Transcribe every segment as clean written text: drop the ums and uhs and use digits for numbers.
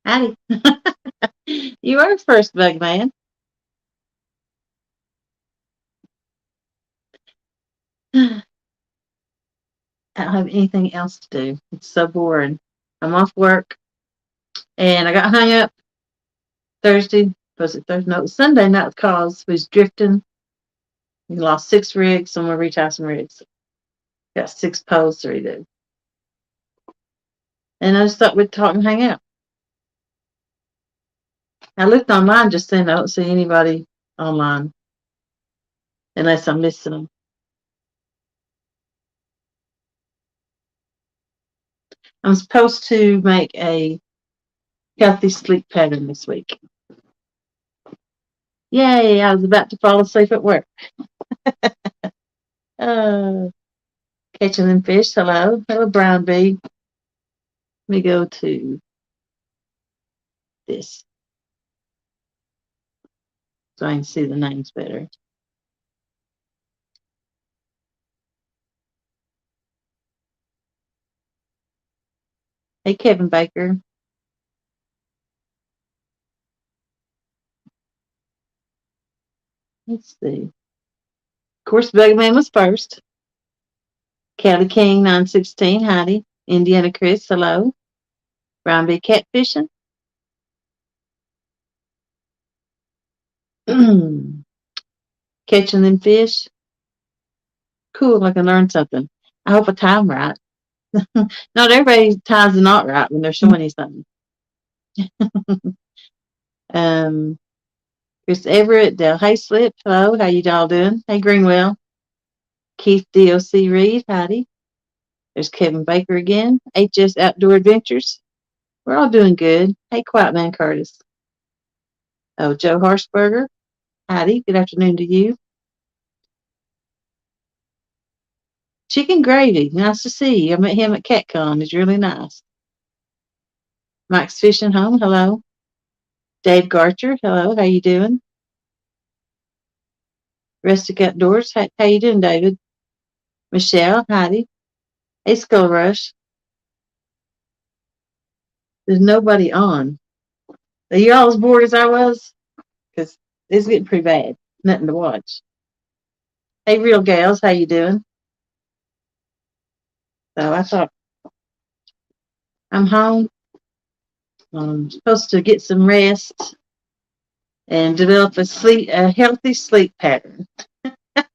Howdy. You are first, bug man. I don't have anything else to do. It's so boring. I'm off work and I got hung up Thursday. Was it Thursday? No, it was Sunday night because we was drifting. We lost 6 rigs, so I'm gonna retire some rigs. Got 6 poles to redo. And I just thought we'd talk and hang out. I looked online just then. I don't see anybody online unless I'm missing them. I'm supposed to make a healthy sleep pattern this week. Yay, I was about to fall asleep at work. Uh, Catching them fish. Hello. Hello, brown bee. Let me go to this so I can see the names better. Hey, Kevin Baker. Let's see. Of course, Bugman was first. Kelly King, 916. Heidi. Indiana Chris. Hello. Brown bee catfishing. Catching them fish. Cool. I can learn something. I hope I time right. Not everybody ties the knot right when they're showing you something. um, Chris Everett, Dale Hayslip. Hello. How you all doing? Hey, Greenwell. Keith DOC Reed. Heidi. There's Kevin Baker again. HS Outdoor Adventures. We're all doing good. Hey, Quiet Man Curtis. Oh, Joe Harsberger. Heidi. Good afternoon to you. Chicken Gravy. Nice to see you. I met him at CatCon. He's really nice. Mike's Fishing Home. Hello. Dave Garcher. Hello. How you doing? Rustic Outdoors. How you doing, David? Michelle. Heidi. Hey, Skull Rush. There's nobody on. Are you all as bored as I was? Because it's getting pretty bad. Nothing to watch. Hey, Real Gals. How you doing? So I thought I'm home. I'm supposed to get some rest and develop a healthy sleep pattern.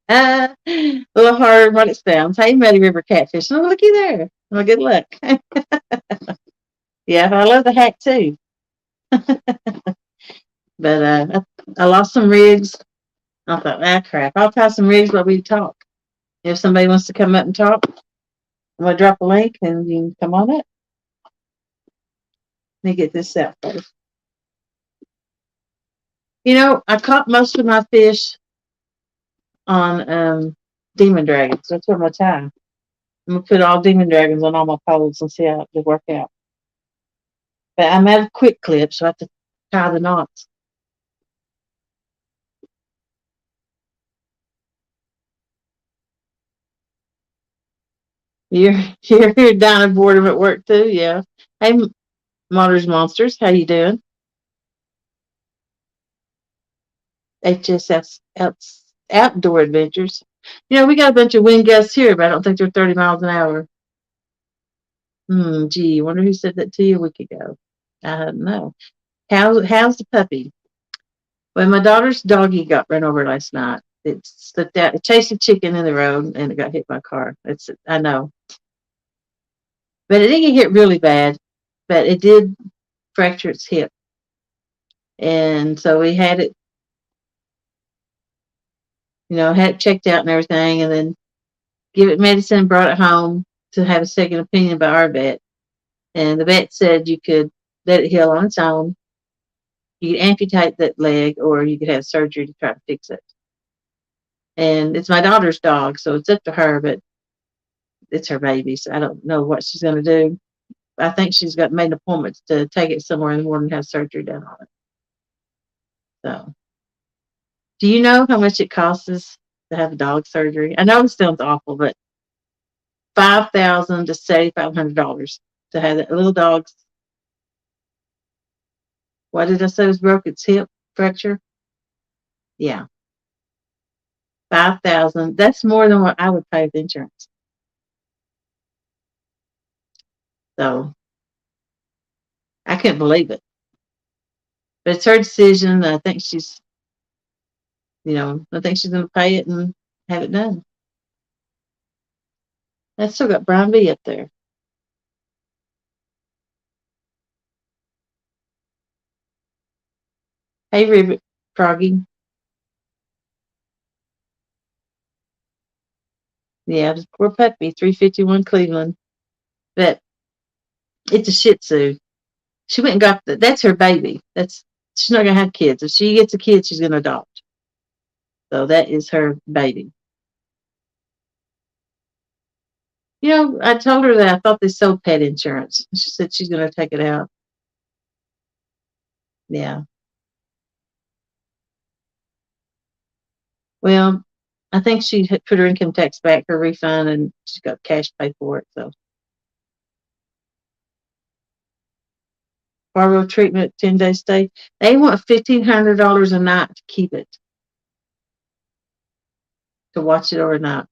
A little harder than what it sounds. Hey, Muddy River Catfish. Oh, looky there. Well, good luck. Yeah, I love the hack too. But I lost some rigs. I thought, crap. I'll tie some rigs while we talk. If somebody wants to come up and talk, I'm going to drop a link and you can come on up. Let me get this out first. I caught most of my fish on Demon Dragons. That's where my time. I'm gonna put all Demon Dragons on all my poles and see how they work out. But I'm out of quick clips, so I have to tie the knots. You're you're down at boredom at work too, yeah. Hey, Monsters Monsters, how you doing? HSS Outdoor Adventures. We got a bunch of wind gusts here, but I don't think they're 30 miles an hour. Gee, wonder who said that to you a week ago. I don't know. How's the puppy? Well, my daughter's doggy got run over last night. It slipped out. It chased a chicken in the road and it got hit by a car. I know. But it didn't get hit really bad, but it did fracture its hip. And so we had it, had it checked out and everything, and then give it medicine and brought it home to have a second opinion by our vet. And the vet said you could let it heal on its own. You could amputate that leg or you could have surgery to try to fix it. And it's my daughter's dog, so it's up to her, but it's her baby, so I don't know what she's going to do. I think she's got made appointments to take it somewhere in the morning and have surgery done on it. So, do you know how much it costs us to have dog surgery? I know it sounds awful, but $5,000 to $7,500 to have that little dog's What did I say was broke? Its hip fracture. Yeah, 5,000. That's more than what I would pay with insurance. So I couldn't believe it. But it's her decision. I think I think she's going to pay it and have it done. I still got Brian B up there. Hey, Ribbit, Froggy. Yeah, just poor puppy, 351 Cleveland. But it's a Shih Tzu. She went and got that's her baby. She's not gonna have kids. If she gets a kid, she's gonna adopt. So that is her baby. I told her that I thought they sold pet insurance. She said she's gonna take it out. Yeah. Well, I think she had put her income tax back, her refund, and she got cash pay for it. So Fargo treatment, 10-day stay. They want $1,500 a night to keep it, to watch it overnight.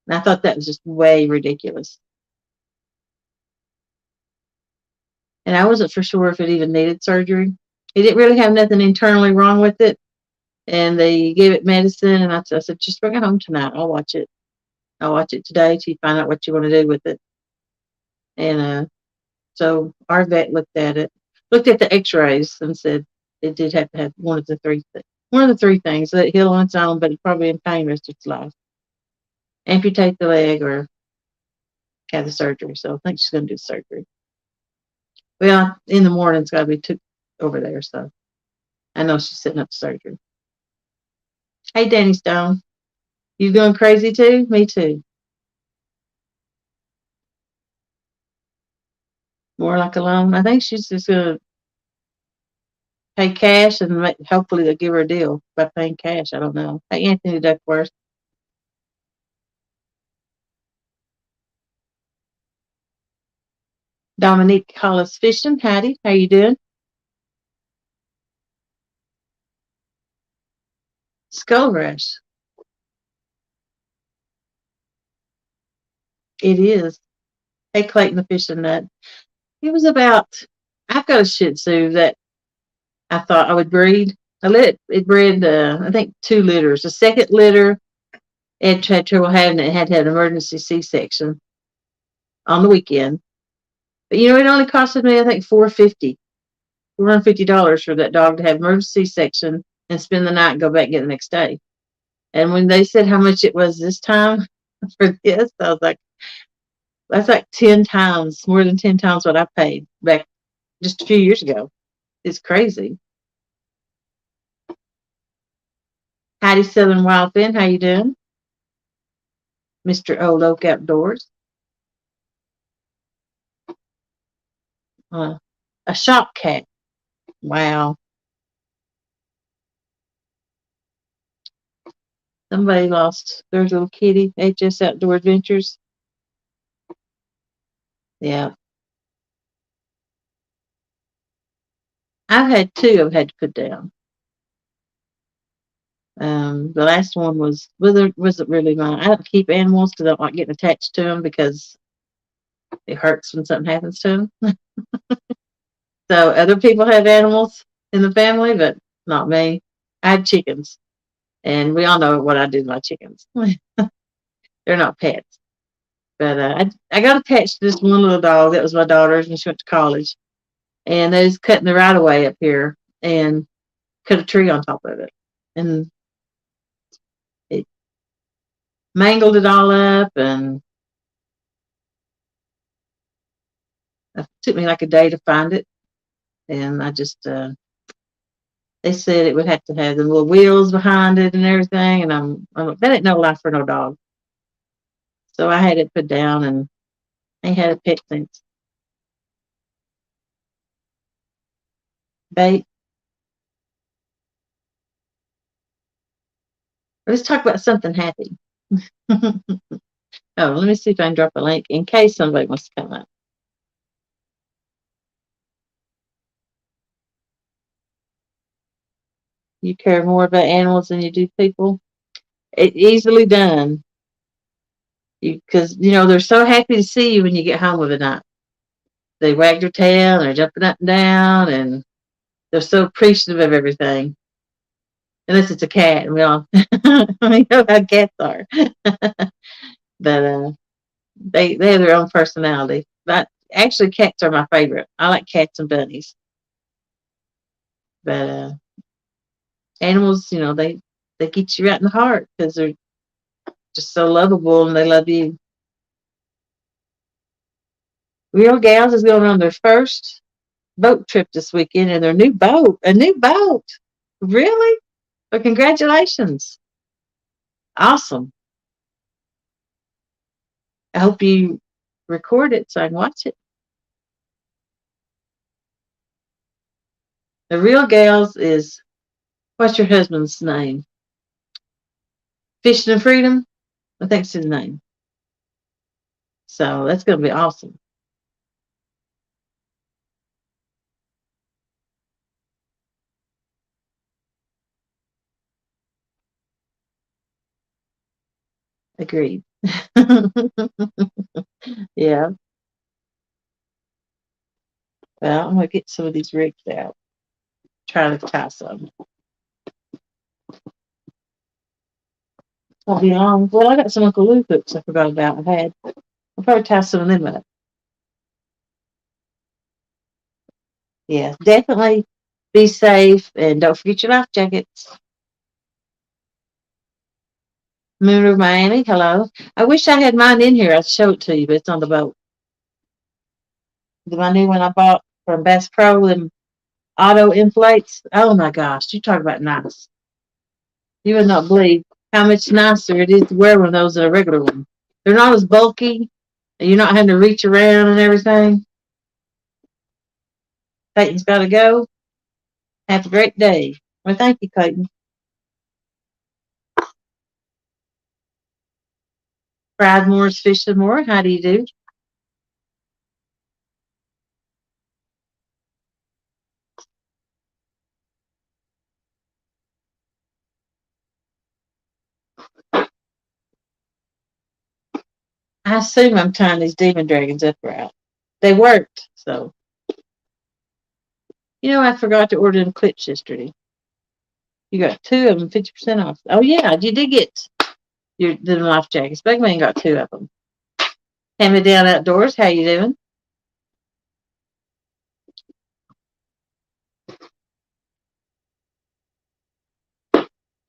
And I thought that was just way ridiculous. And I wasn't for sure if it even needed surgery. It didn't really have nothing internally wrong with it. And they gave it medicine, and I said, just bring it home tonight. I'll watch it. I'll watch it today till you find out what you want to do with it. And so our vet looked at the X-rays, and said it did have to have one of the three things. Let it heal on its own, but it's probably in pain the rest of its life. Amputate the leg or have the surgery. So I think she's going to do surgery. Well, in the morning, it's got to be took over there. So I know she's setting up surgery. Hey, Danny Stone. You going crazy too? Me too. More like a loan. I think she's just going to pay cash and hopefully they'll give her a deal by paying cash. I don't know. Hey, Anthony Duckworth. Dominique Hollis Fishing. Howdy. How you doing? Skull Rush. It is. Hey, Clayton the Fishing Nut. It was I've got a Shih Tzu that I thought I would breed. I let it bred, I think, 2 litters. The second litter, it had trouble having it. It had to have an emergency C-section on the weekend. But it only costed me, I think, $450 for that dog to have emergency C-section and spend the night and go back and get the next day. And when they said how much it was this time for this, I was like, that's like 10 times, more than 10 times what I paid back just a few years ago. It's crazy. Heidi Southern Wildfin, how you doing? Mr. Old Oak Outdoors. A shop cat. Wow. Somebody lost their little kitty. HS Outdoor Adventures. Yeah. I've had 2 I've had to put down. The last one wasn't really mine. I don't keep animals because I don't like getting attached to them because it hurts when something happens to them. So other people have animals in the family, but not me. I had chickens, and we all know what I do to my chickens. They're not pets. But I got attached to this one little dog that was my daughter's when she went to college. And they was cutting the right of way up here and cut a tree on top of it. And it mangled it all up, and it took me like a day to find it. And I just, they said it would have to have the little wheels behind it and everything. And I'm like, that ain't no life for no dog. So I had it put down, and I had a pet since. Bait. Let's talk about something happy. Oh, let me see if I can drop a link in case somebody wants to come up. You care more about animals than you do people. It easily done. Because they're so happy to see you when you get home with a night. They wag their tail, and they're jumping up and down, and they're so appreciative of everything. Unless it's a cat, and we all we know how cats are. But they have their own personality. But actually, cats are my favorite. I like cats and bunnies. But animals, they get you right in the heart because they're just so lovable and they love you. Real Gals is going on their first boat trip this weekend in their new boat. A new boat. Really? Well, congratulations. Awesome. I hope you record it so I can watch it. The Real Gals is, what's your husband's name? Fishing and Freedom? I think it's his name. So that's going to be awesome. Agreed. Yeah. Well, I'm going to get some of these rigs out. Try to tie some. Won't be long. Well, I got some Uncle Lou hooks I forgot about. I'll probably tie some of them up. Yeah, definitely be safe and don't forget your life jackets. Moon of Miami, hello. I wish I had mine in here. I'd show it to you, but it's on the boat. My new one I bought from Bass Pro and auto inflates. Oh my gosh, you talk about nice. You would not believe how much nicer it is to wear one of those than a regular one. They're not as bulky. And you're not having to reach around and everything. Clayton's got to go. Have a great day. Well, thank you, Clayton. Fried Moore's Fishing More. How do you do? I assume I'm tying these demon dragons up right. They worked, so. I forgot to order them clips yesterday. You got two of them, 50% off. Oh, yeah, you did get the life jackets. Bugman got two of them. Hand me down outdoors. How you doing?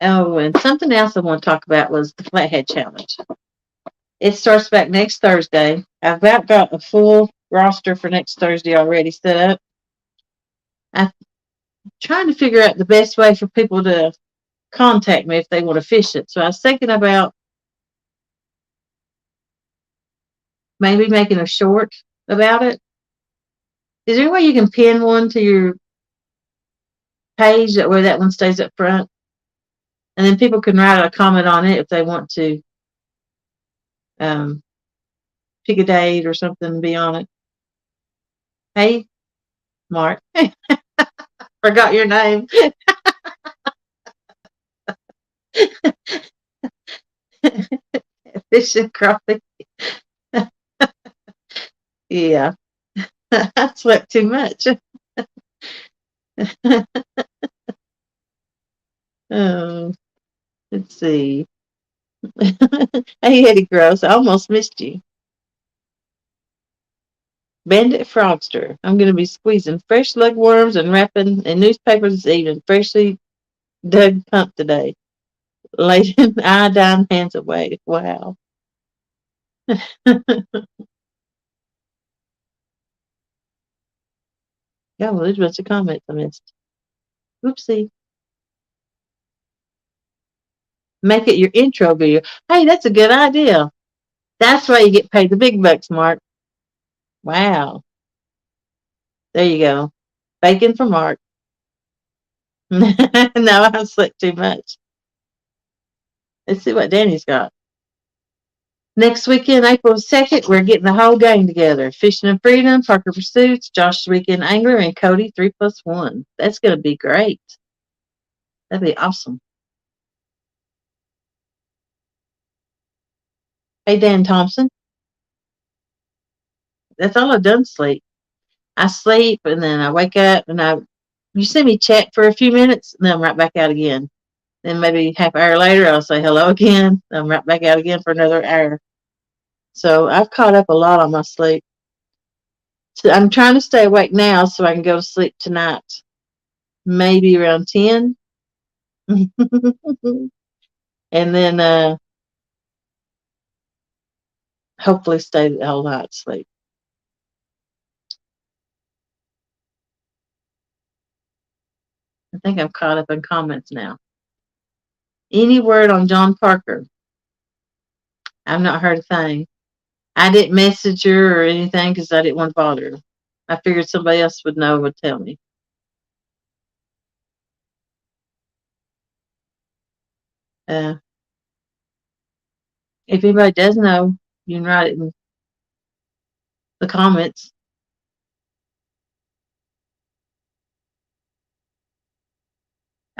Oh, and something else I want to talk about was the Flathead Challenge. It starts back next Thursday. I've about got a full roster for next Thursday already set up. I'm trying to figure out the best way for people to contact me if they want to fish it. So I was thinking about maybe making a short about it. Is there a way you can pin one to your page that way that one stays up front? And then people can write a comment on it if they want to pick a date or something and be on it. Hey, Mark. Forgot your name. Fish and crappie. Yeah. I slept too much. Oh, let's see. Hey, Eddie Gross, I almost missed you. Bandit Frogster. I'm going to be squeezing fresh lugworms and wrapping in newspapers this evening. Freshly dug pump today. Laden iodine hands away. Wow. Yeah, well, there's a bunch of comments I missed. Oopsie. Make it your intro video. Hey, that's a good idea. That's why you get paid the big bucks, Mark. Wow. There you go. Bacon for Mark. No, I slept too much. Let's see what Danny's got. Next weekend, April 2nd, we're getting the whole gang together. Fishing and Freedom, Parker Pursuits, Josh's Weekend Angler, and Cody 3+1. That's going to be great. That'd be awesome. Hey, Dan Thompson. That's all I've done. Sleep. I sleep and then I wake up and you see me chat for a few minutes and then I'm right back out again. Then maybe half hour later I'll say hello again. I'm right back out again for another hour. So I've caught up a lot on my sleep. So I'm trying to stay awake now so I can go to sleep tonight, maybe around 10. And then hopefully stay the whole night sleep. I think I'm caught up in comments now. Any word on John Parker? I've not heard a thing. I didn't message her or anything because I didn't want to bother her. I figured somebody else would know, would tell me. Uh, if anybody does know, you can write it in the comments.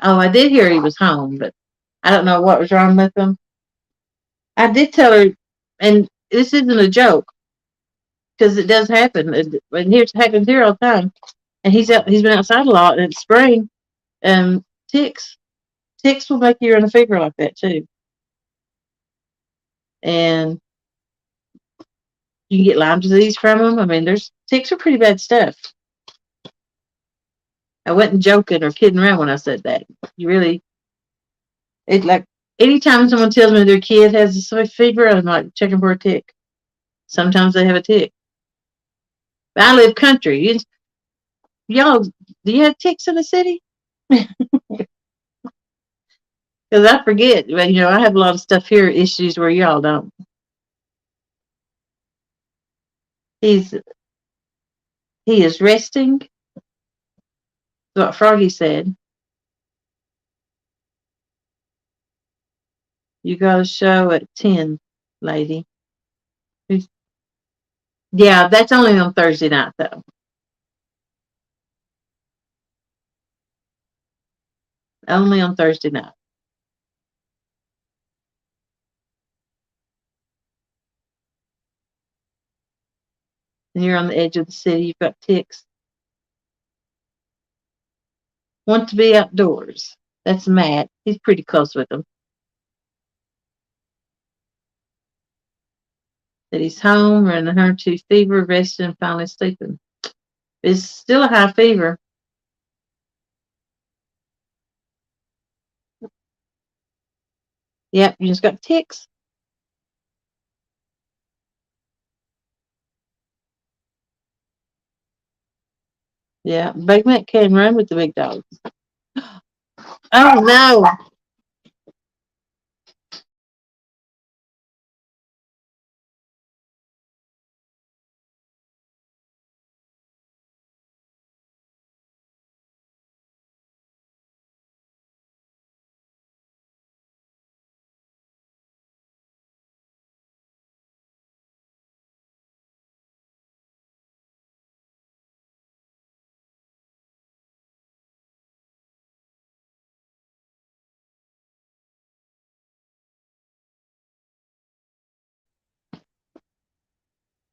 Oh, I did hear he was home, but I don't know what was wrong with him. I did tell her, and this isn't a joke because it does happen, and here it happens here all the time. And he's been outside a lot, and it's spring. Um, ticks, ticks will make you run a fever like that too, and you can get Lyme disease from them. I mean, there's ticks are pretty bad stuff. I wasn't joking or kidding around when I said that. You really, it's like anytime someone tells me their kid has a fever, I'm like checking for a tick. Sometimes they have a tick. But I live country. Y'all, do you have ticks in the city? Because I forget. But, I have a lot of stuff here, issues where y'all don't. He's he is resting. That's what Froggy said. You got a show at 10, lady. Yeah, that's only on Thursday night though. Only on Thursday night. And you're on the edge of the city. You've got ticks. Want to be outdoors. That's Matt. He's pretty close with them. That he's home, running her to fever, resting, and finally sleeping. It's still a high fever. Yep, you just got ticks. Yeah, Big Mac can run with the big dogs. Oh no!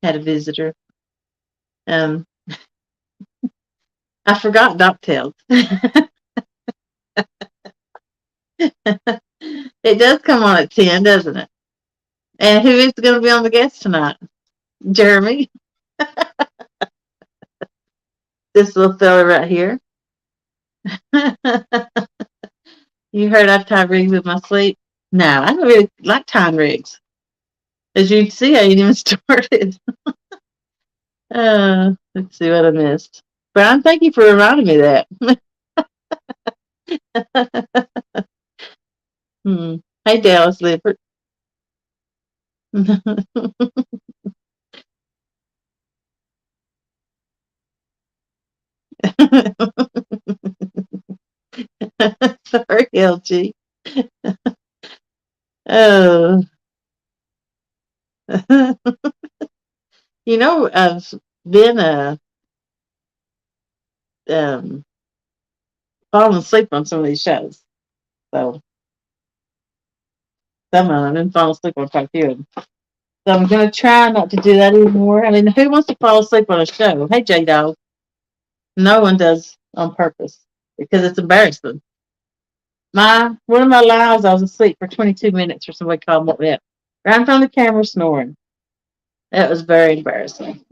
Had a visitor. Um, I forgot Docktails. It does come on at 10, doesn't it? And who is going to be on the guest tonight? Jeremy. This little fella right here. You heard I tie rigs with my sleep. No, I don't really like tying rigs. As you can see, I ain't even started. Let's see what I missed. Brian, thank you for reminding me of that. Hey, Dallas Lippert. Sorry, LG. Oh. I've been um, falling asleep on some of these shows. So some of them didn't fall asleep on quite a few of them. So I'm gonna try not to do that anymore. I mean, who wants to fall asleep on a show? Hey, J Dog. No one does on purpose because it's embarrassing. One of my lives, I was asleep for 22 minutes or somebody called me up. Right in front of the camera snoring. That was very embarrassing.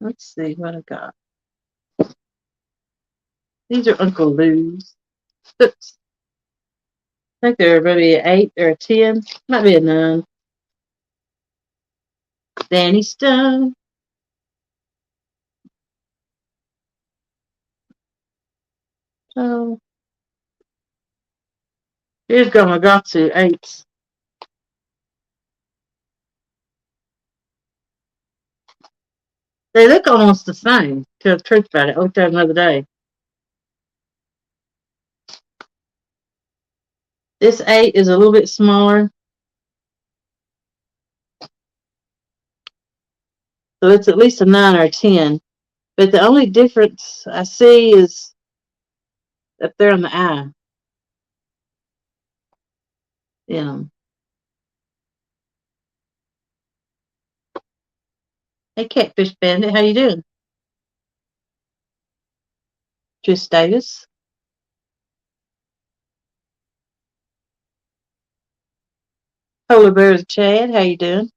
Let's see what I got. These are Uncle Lou's. Oops. I think they're maybe an 8 or a 10. Might be a 9. Danny Stone. So here's Gamagatsu 8s. They look almost the same, to tell the truth about it. I looked at them the other day. This 8 is a little bit smaller. So it's at least a 9 or a 10. But the only difference I see is up there on the eye. Yeah. Hey, Catfish Bandit, how you doing? Just Davis. Polar Bears Chad, how you doing?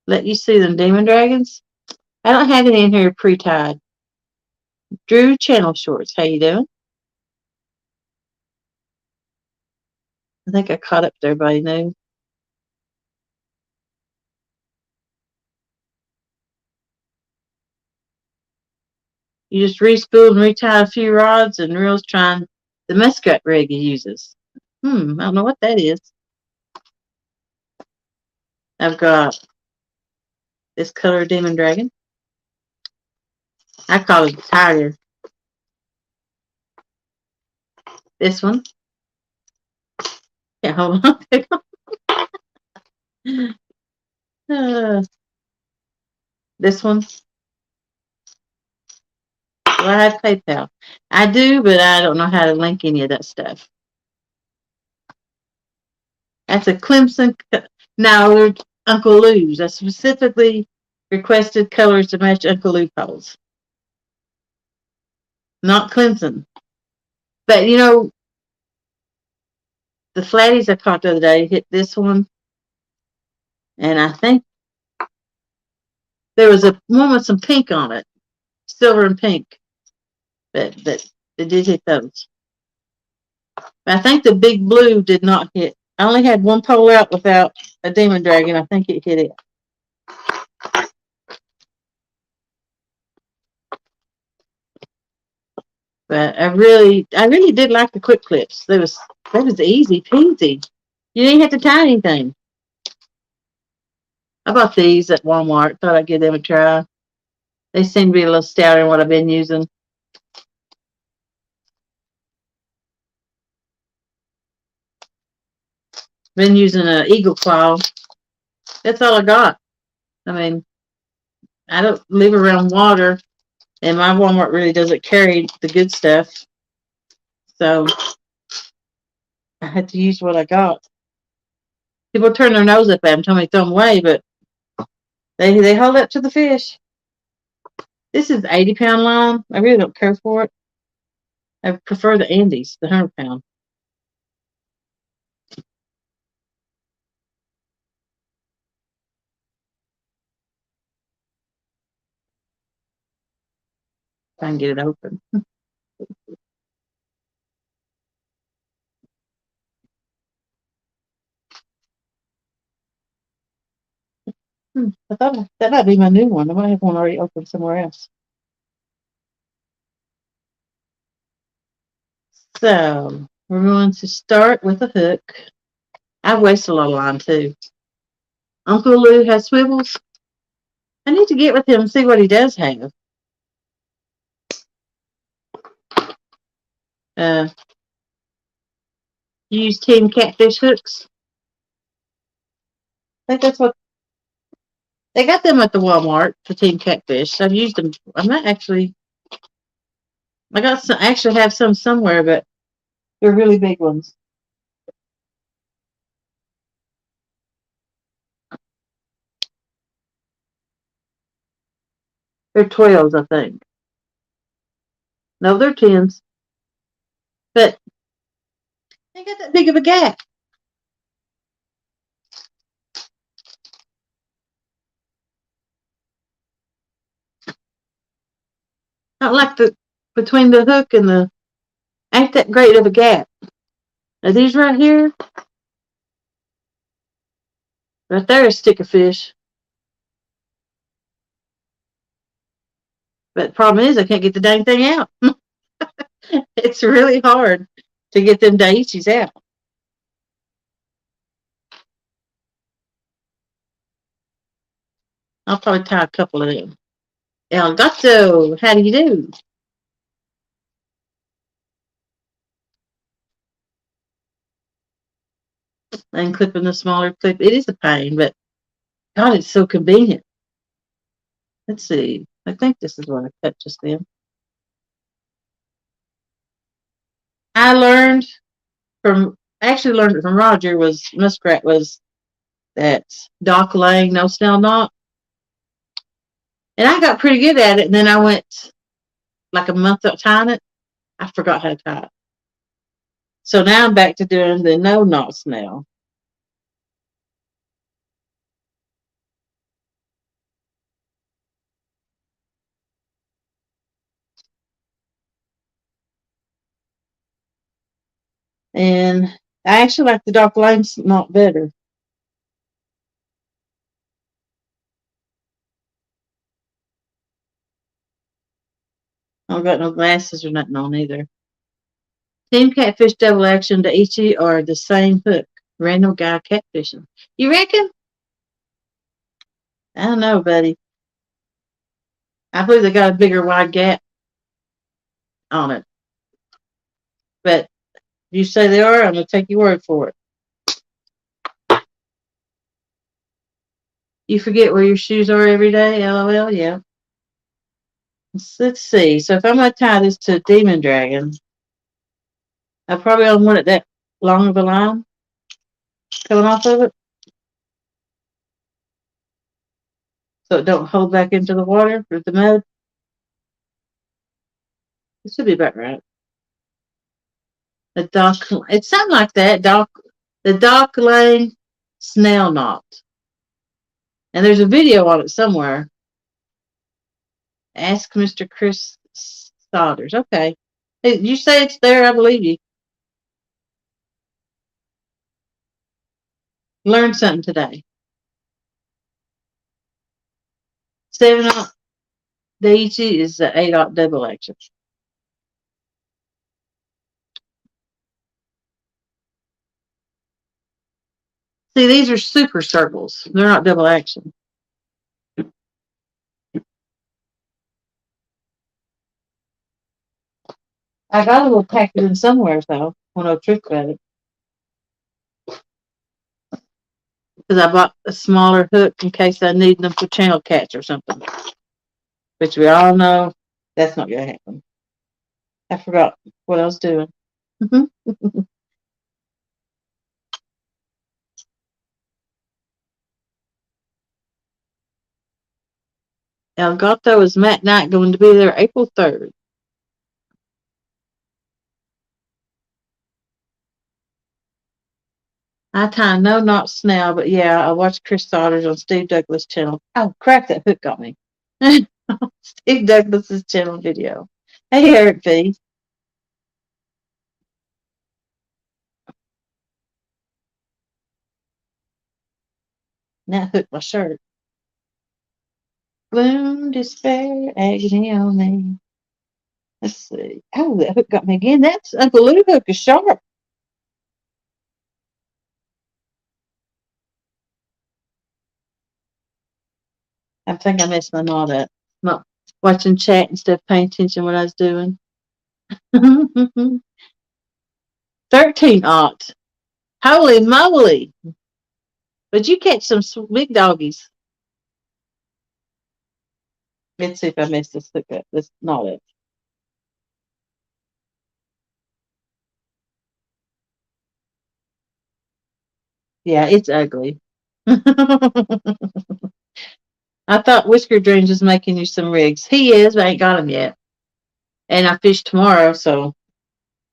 Let you see them demon dragons. I don't have any in here pre-tied. Drew Channel Shorts, how you doing? I think I caught up to everybody new. You just re-spool and retie a few rods and reels trying the muskrat rig he uses. I don't know what that is. I've got this color demon dragon. I call it a tiger. This one. Yeah, hold on. This one. Do I have PayPal? I do, but I don't know how to link any of that stuff. That's a Clemson. Now, they're Uncle Lou's. I specifically requested colors to match Uncle Lou poles. Not Clemson. But, you know, the flatties I caught the other day hit this one. And I think there was a one with some pink on it. Silver and pink. But it did hit those. But I think the big blue did not hit. I only had one pole out without a demon dragon. I think it hit it. But I really did like the quick clips. That was easy peasy. You didn't have to tie anything. I bought these at Walmart. Thought I'd give them a try. They seem to be a little stouter than what I've been using. Been using an Eagle Claw. That's all I got. I mean, I don't live around water, and my Walmart really doesn't carry the good stuff. So I had to use what I got. People turn their nose up at them, tell me to throw them away, but they hold up to the fish. This is 80-pound line. I really don't care for it. I prefer the Andes, the 100-pound. If I can get it open. I thought that might be my new one. I might have one already open somewhere else. So we're going to start with a hook. I waste a lot of line too. Uncle Lou has swivels. I need to get with him and see what he does have. You use Team Catfish hooks. I think They got them at the Walmart, the Team Catfish. I've used them. I might actually, I got some, actually have some somewhere, but they're really big ones. They're 12s, I think. No, they're 10s, but they got that big of a gap. Not like the between the hook and the ain't that great of a gap. Now these right here, right there is stick of fish. But the problem is I can't get the dang thing out. It's really hard to get them daiichis out. I'll probably tie a couple of them. El Gato, how do you do? And clipping the smaller clip. It is a pain, but God, it's so convenient. Let's see. I think this is what I cut just then. I learned actually learned it from Roger was muskrat was that dock laying, no snail knot. And I got pretty good at it. And then I went like a month up tying it. I forgot how to tie it. So now I'm back to doing the no knot snail. And I actually like the dock laying knot better. I don't got no glasses or nothing on either. Team Catfish Double Action to Ichi are the same hook. Random guy catfishing. You reckon? I don't know, buddy. I believe they got a bigger wide gap on it. But if you say they are, I'm going to take your word for it. You forget where your shoes are every day? LOL, yeah. Let's see. So if I'm going to tie this to a Demon Dragon, I probably don't want it that long of a line coming off of it. So it don't hold back into the water with the mud. It should be about right. The dock, it's something like that. The dock laying snail knot. And there's a video on it somewhere. Ask Mr. Chris Sodders. Okay. Hey, you say it's there, I believe you. Learn something today. 7-aught Daiichi is the 8-aught double action. See, these are super circles. They're not double action. I got a little packet in somewhere, though, when I tricked about it. Because I bought a smaller hook in case I need them for channel catch or something. Which we all know that's not going to happen. I forgot what I was doing. Elgato is Matt Knight going to be there April 3rd. I tie no knot snail, but yeah, I watched Chris Sodders on Steve Douglas' channel. Oh, crap, that hook got me. Steve Douglas's channel video. Hey, Eric V. That hooked my shirt. Gloom, despair, agony on me. Let's see. Oh, that hook got me again. That's Uncle Lou hook is sharp. I think I messed my knot up. Not watching chat instead of paying attention to what I was doing. 13-aught. Holy moly. But you catch some big doggies. Let's see if I messed this hook up. This not it. Yeah, it's ugly. I thought Whisker Dreams was making you some rigs. He is, but I ain't got them yet. And I fish tomorrow, so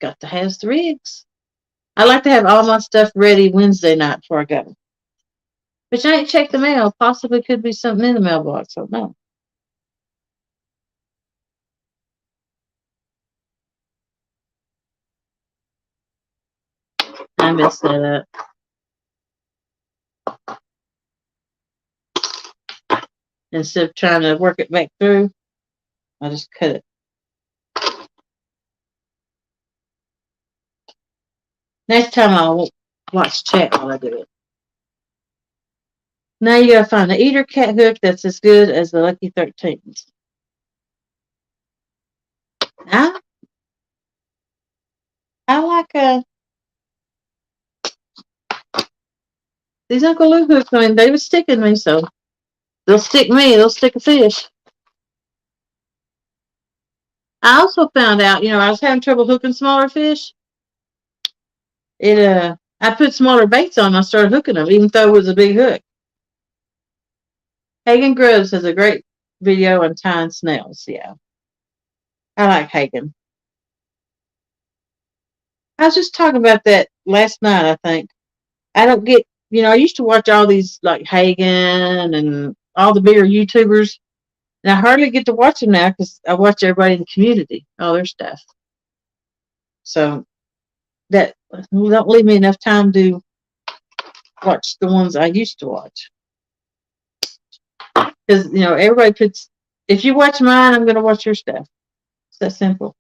got to have the rigs. I like to have all my stuff ready Wednesday night before I go. But I ain't checked the mail. Possibly could be something in the mailbox. I don't know. I messed that up. Instead of trying to work it back through, I just cut it. Next time I'll watch chat while I do it. Now you gotta find the eater cat hook that's as good as the Lucky 13s. I, I like these Uncle Lou hooks. I mean, they were sticking me, so they'll stick me. They'll stick a fish. I also found out, I was having trouble hooking smaller fish. I put smaller baits on. And I started hooking them, even though it was a big hook. Hagen Groves has a great video on tying snails. Yeah, I like Hagen. I was just talking about that last night. I think I don't get. I used to watch all these like Hagen and all the bigger YouTubers, and I hardly get to watch them now because I watch everybody in the community, all their stuff. So that don't leave me enough time to watch the ones I used to watch. Because everybody puts. If you watch mine, I'm going to watch your stuff. It's that simple.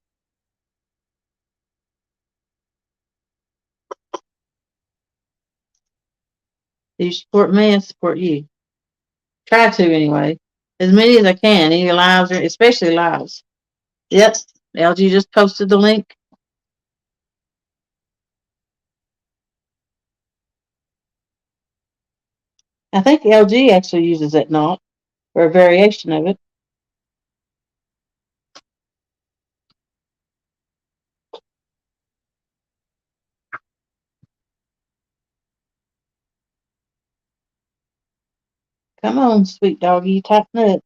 You support me, I support you. Try to anyway. As many as I can, any lives, or especially lives. Yep. LG just posted the link. I think LG actually uses that knot or a variation of it. Come on, sweet doggy, tighten up.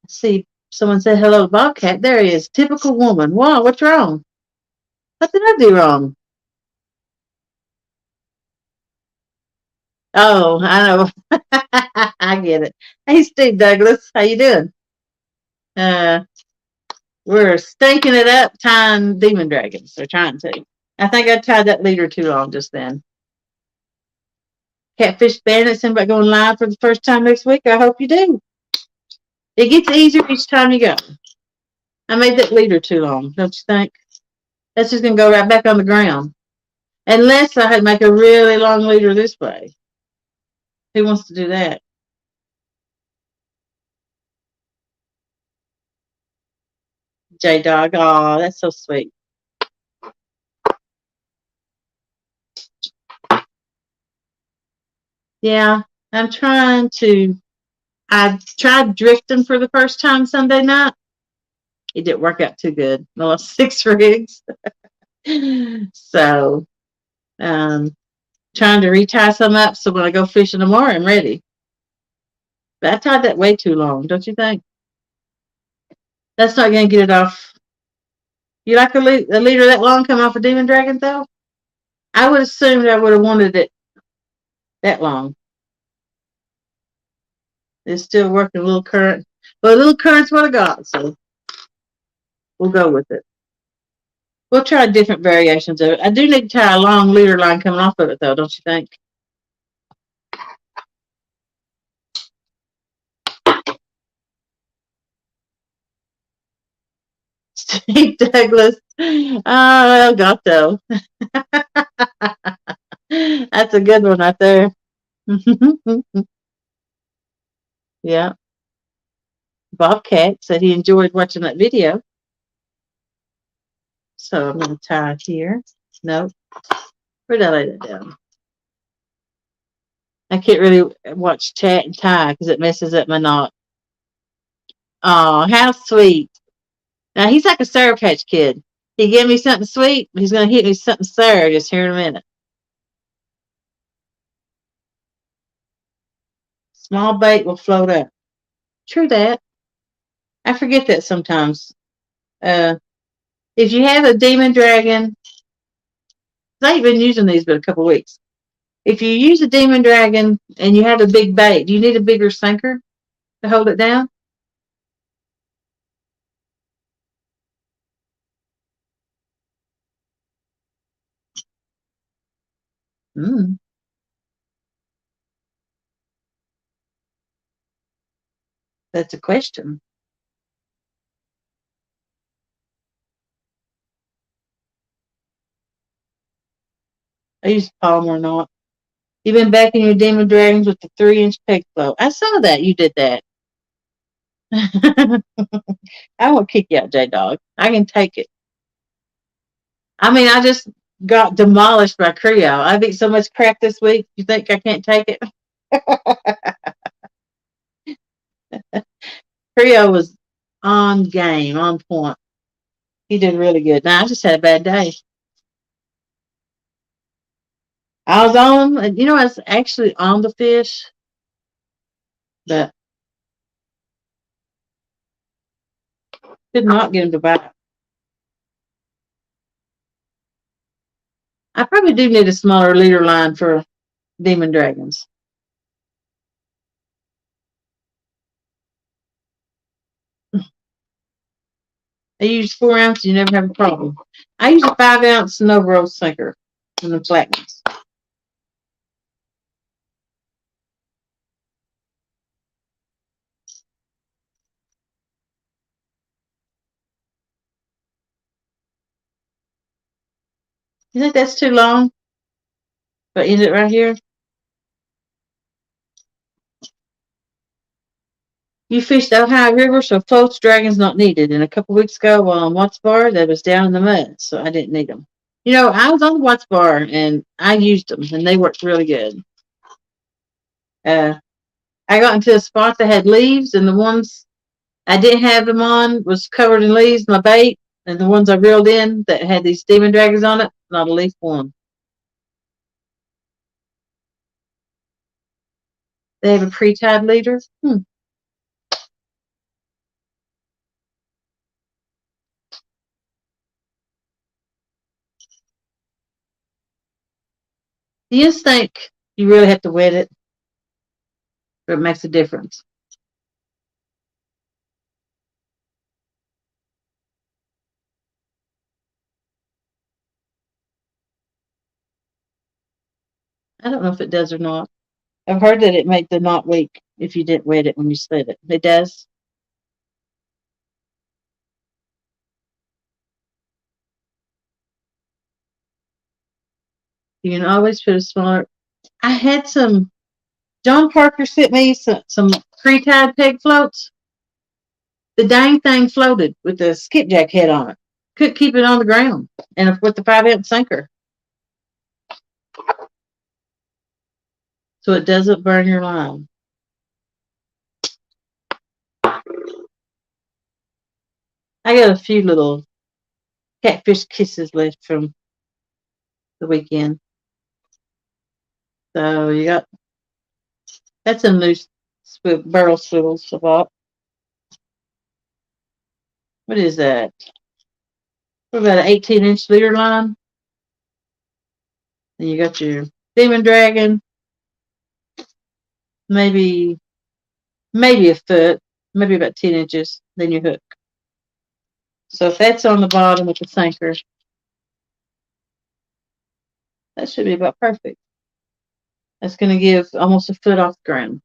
See, someone said hello, Bobcat. There he is. Typical woman. Wow, what's wrong? What did I do wrong? Oh, I know. I get it. Hey, Steve Douglas, how you doing? Uh, we're stinking it up tying demon dragons. They're trying to. I think I tied that leader too long just then. Catfish Bandits about going live for the first time next week. I hope you do. It gets easier each time you go. I made that leader too long, don't you think? That's just going to go right back on the ground. Unless I had to make a really long leader this way. Who wants to do that? J Dog. Oh, that's so sweet. Yeah, I'm trying to. I tried drifting for the first time Sunday night. It didn't work out too good. I lost 6 rigs. So, trying to retie some up so when I go fishing tomorrow, I'm ready. But I tied that way too long, don't you think? That's not going to get it off. You like a leader that long come off a demon dragon, though? I would assume that I would have wanted it that long. It's still working a little current. But a little current's what I got, so we'll go with it. We'll try different variations of it. I do need to tie a long leader line coming off of it, though, don't you think? Steve Douglas. Oh, Gato. That's a good one right there. Yeah. Bobcat said he enjoyed watching that video. So I'm going to tie it here. No. Where did I lay that down? I can't really watch chat and tie because it messes up my knot. Oh, how sweet. Now he's like a Sour Patch Kid. He gave me something sweet, but he's going to hit me with something sour just here in a minute. Small bait will float up. True that. I forget that sometimes. Uh, if you have a demon dragon, I ain't been using these but a couple weeks. If you use a demon dragon and you have a big bait, do you need a bigger sinker to hold it down? Mm, that's a question. I use polymer knot. You've been backing your demon dragons with the 3-inch peg float. I saw that you did that. I won't kick you out, J Dog. I can take it. I mean, I just got demolished by Creo. I've eaten so much crap this week. You think I can't take it? Creo was on game, on point. He did really good. Now I just had a bad day. I was on, I was actually on the fish, but did not get him to bite. I probably do need a smaller leader line for demon dragons. I use 4 ounce, you never have a problem. I use a 5-ounce no roll sinker in the flat ones. You think that's too long? But end it right here. You fish the Ohio River, so floats, dragons not needed. And a couple weeks ago while on Watts Bar, that was down in the mud, so I didn't need them. I was on the Watts Bar and I used them, and they worked really good. Uh, I got into a spot that had leaves, and the ones I didn't have them on was covered in leaves, my bait, and the ones I reeled in that had these demon dragons on it, not a leaf one. They have a pre-tied leader. You just think you really have to wet it, but it makes a difference. I don't know if it does or not. I've heard that it makes the knot weak if you didn't wet it when you slid it. It does. You can always put a smaller. I had some. John Parker sent me some pre-tied peg floats. The dang thing floated with the skipjack head on it. Couldn't keep it on the ground, and with the 5-ounce sinker, so it doesn't burn your line. I got a few little catfish kisses left from the weekend. So you got that's some new barrel swivels I bought. What is that? What about an 18-inch leader line? And you got your demon dragon, maybe a foot, maybe about 10 inches. Then your hook. So if that's on the bottom with the sinker, that should be about perfect. That's going to give almost a foot off the ground.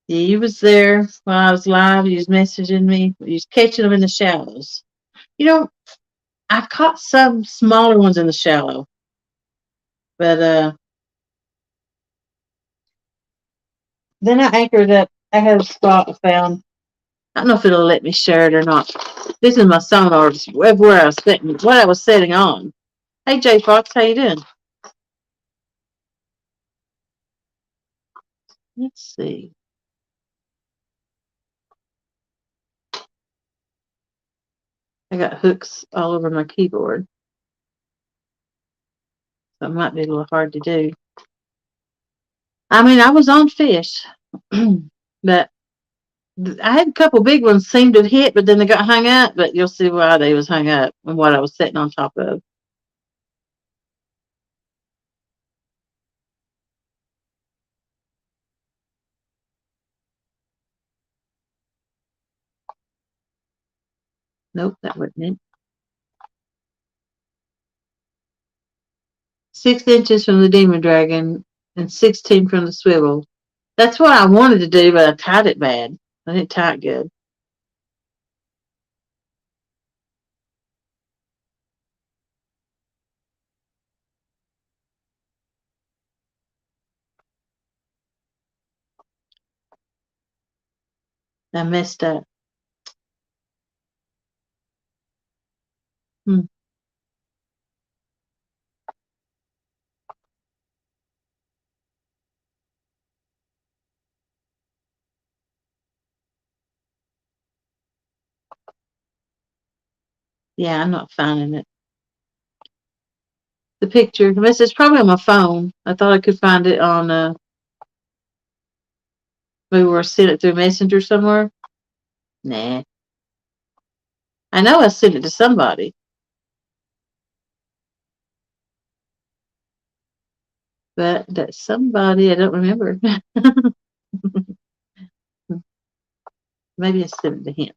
He was there while I was live. He was messaging me. He was catching them in the shallows. I've caught some smaller ones in the shallow, but then I anchored up. I had a spot I found. I don't know if it'll let me share it or not. This is my sonar, where I was setting, what I was setting on. Hey, J Fox, how you doing? Let's see. I got hooks all over my keyboard, so it might be a little hard to do. I mean, I was on fish, but I had a couple big ones seem to hit, but then they got hung up. But you'll see why they was hung up and what I was sitting on top of. Nope, that wasn't it. 6 inches from the demon dragon and 16 from the swivel. That's what I wanted to do, but I tied it bad. I didn't tie it good. I messed up. Hmm. Yeah, I'm not finding it. The picture. It's probably on my phone. I thought I could find it on maybe we're sent it through Messenger somewhere. Nah. I know I sent it to somebody. But that somebody I don't remember. Maybe I sent it to him.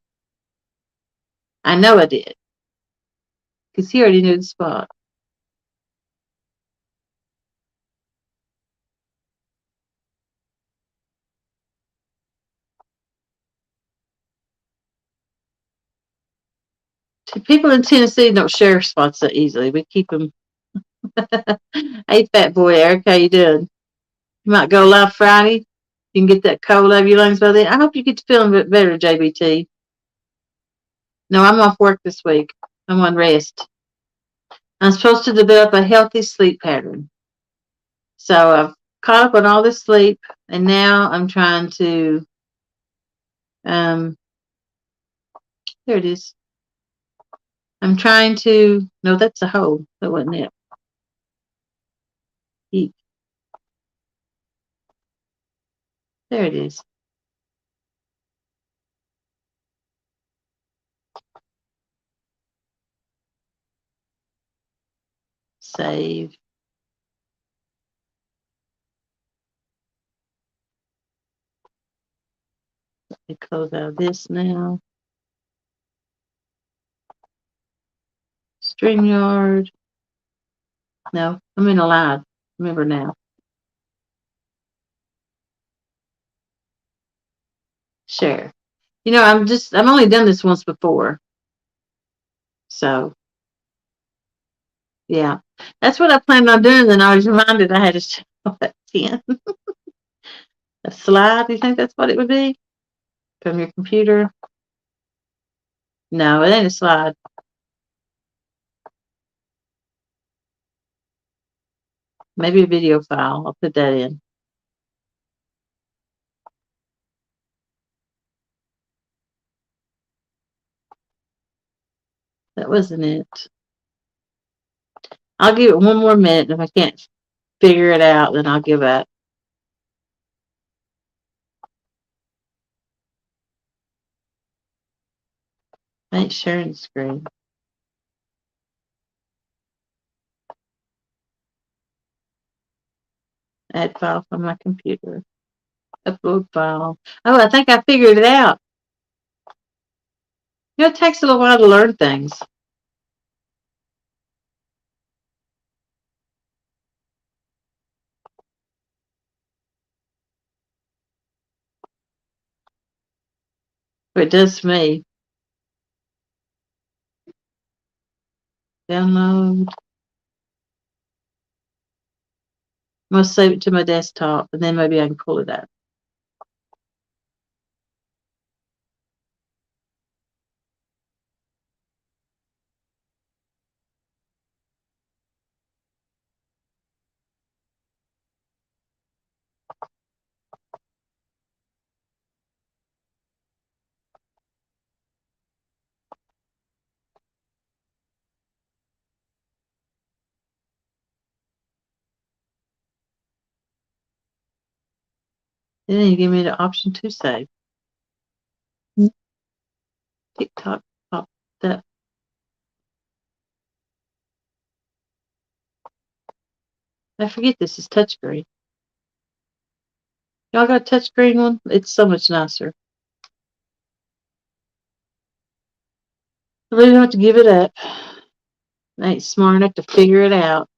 I know I did. Because he already knew the spot. People in Tennessee don't share spots so easily. We keep them. Hey, fat boy Eric, how you doing? You might go live Friday. You can get that cold out of your lungs by then. I hope you get to feeling a bit better, JBT. No, I'm off work this week. I'm on rest. I'm supposed to develop a healthy sleep pattern. So I've caught up on all this sleep, and now I'm trying to. Um, there it is. I'm trying to. No, that's a hole. That wasn't it. Eat. There it is. Save. Let me close out this now. StreamYard. No, I'm in a live. Remember now. Share. I've only done this once before. So, yeah. That's what I planned on doing. Then I was reminded I had to show that 10. A slide, do you think that's what it would be? From your computer? No, it ain't a slide. Maybe a video file. I'll put that in. That wasn't it. I'll give it one more minute. If I can't figure it out, then I'll give up. I ain't sharing the screen. Add file from my computer. Upload file. Oh, I think I figured it out. It takes a little while to learn things. But it does to me. Download. I'm going to save it to my desktop, and then maybe I can pull it up. Then you give me the option to save. TikTok popped up. I forget this is touchscreen. Y'all got a touchscreen one? It's so much nicer. I really don't have to give it up. I ain't smart enough to figure it out.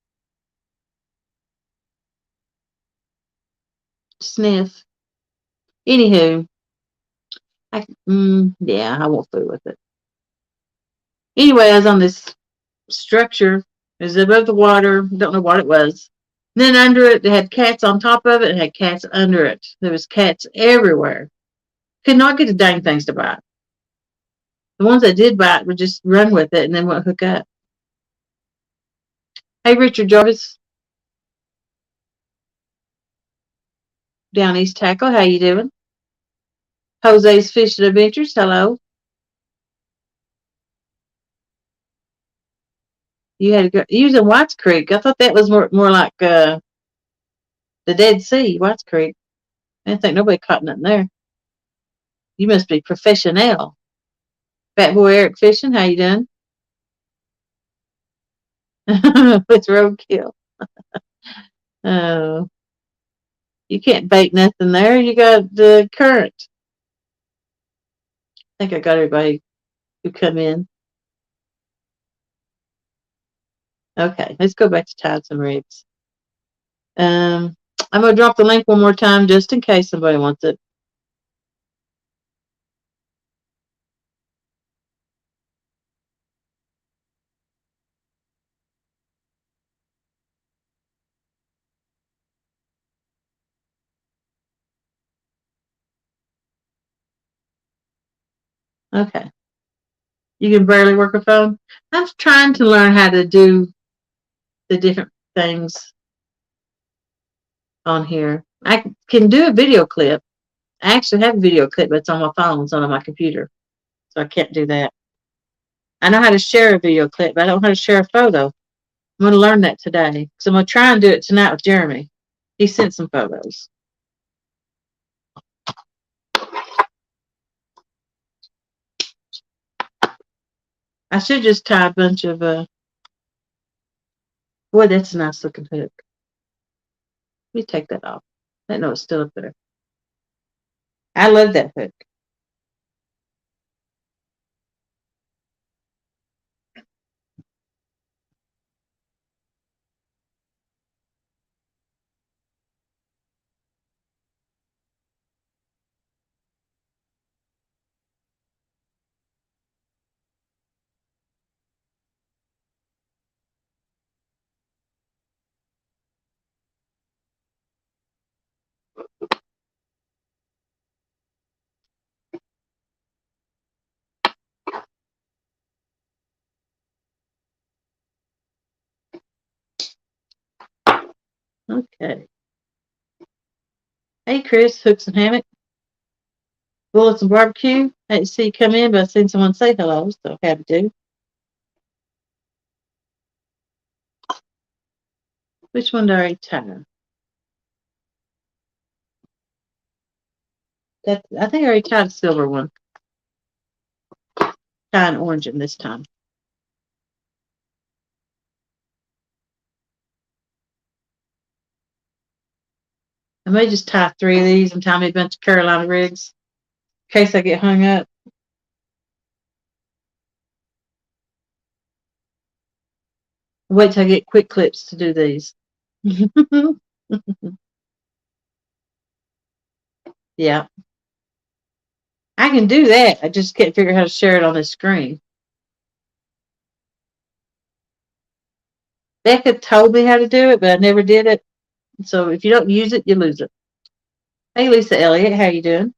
Sniff. Anywho, yeah, I won't fool with it. Anyway, I was on this structure. It was above the water. Don't know what it was. Then under it, they had cats on top of it and had cats under it. There was cats everywhere. Could not get the dang things to bite. The ones that did bite would just run with it and then wouldn't hook up. Hey, Richard Jarvis, down East Tackle, how you doing? Jose's Fishing Adventures, hello. You had to go. You was in White's Creek. I thought that was more like the Dead Sea, White's Creek. I didn't think nobody caught nothing there. You must be professional. Fat Boy Eric Fishing, how you doing? It's roadkill. Oh, you can't bait nothing there. You got the current. I think I got everybody who come in. Okay, let's go back to tides and rigs. I'm gonna drop the link one more time just in case somebody wants it. Okay. You can barely work a phone. I'm trying to learn how to do the different things on here. I can do a video clip. I actually have a video clip, but it's on my phone. It's not on my computer. So I can't do that. I know how to share a video clip, but I don't know how to share a photo. I'm going to learn that today. So I'm going to try and do it tonight with Jeremy. He sent some photos. I should just tie a bunch of, boy, that's a nice looking hook. Let me take that off. I know it's still up there. I love that hook. Okay. Hey, Chris, Hooks and Hammock, Bullets and Barbecue. I didn't see you come in, but I seen someone say hello, so happy to. Which one do I already tie? I think I already tied a silver one. Tying orange in this time. I may just tie 3 of these and tie me a bunch of Carolina rigs in case I get hung up. Wait till I get quick clips to do these. Yeah. I can do that. I just can't figure out how to share it on this screen. Becca told me how to do it, but I never did it. So if you don't use it, you lose it. Hey, Lisa Elliott, how you doing?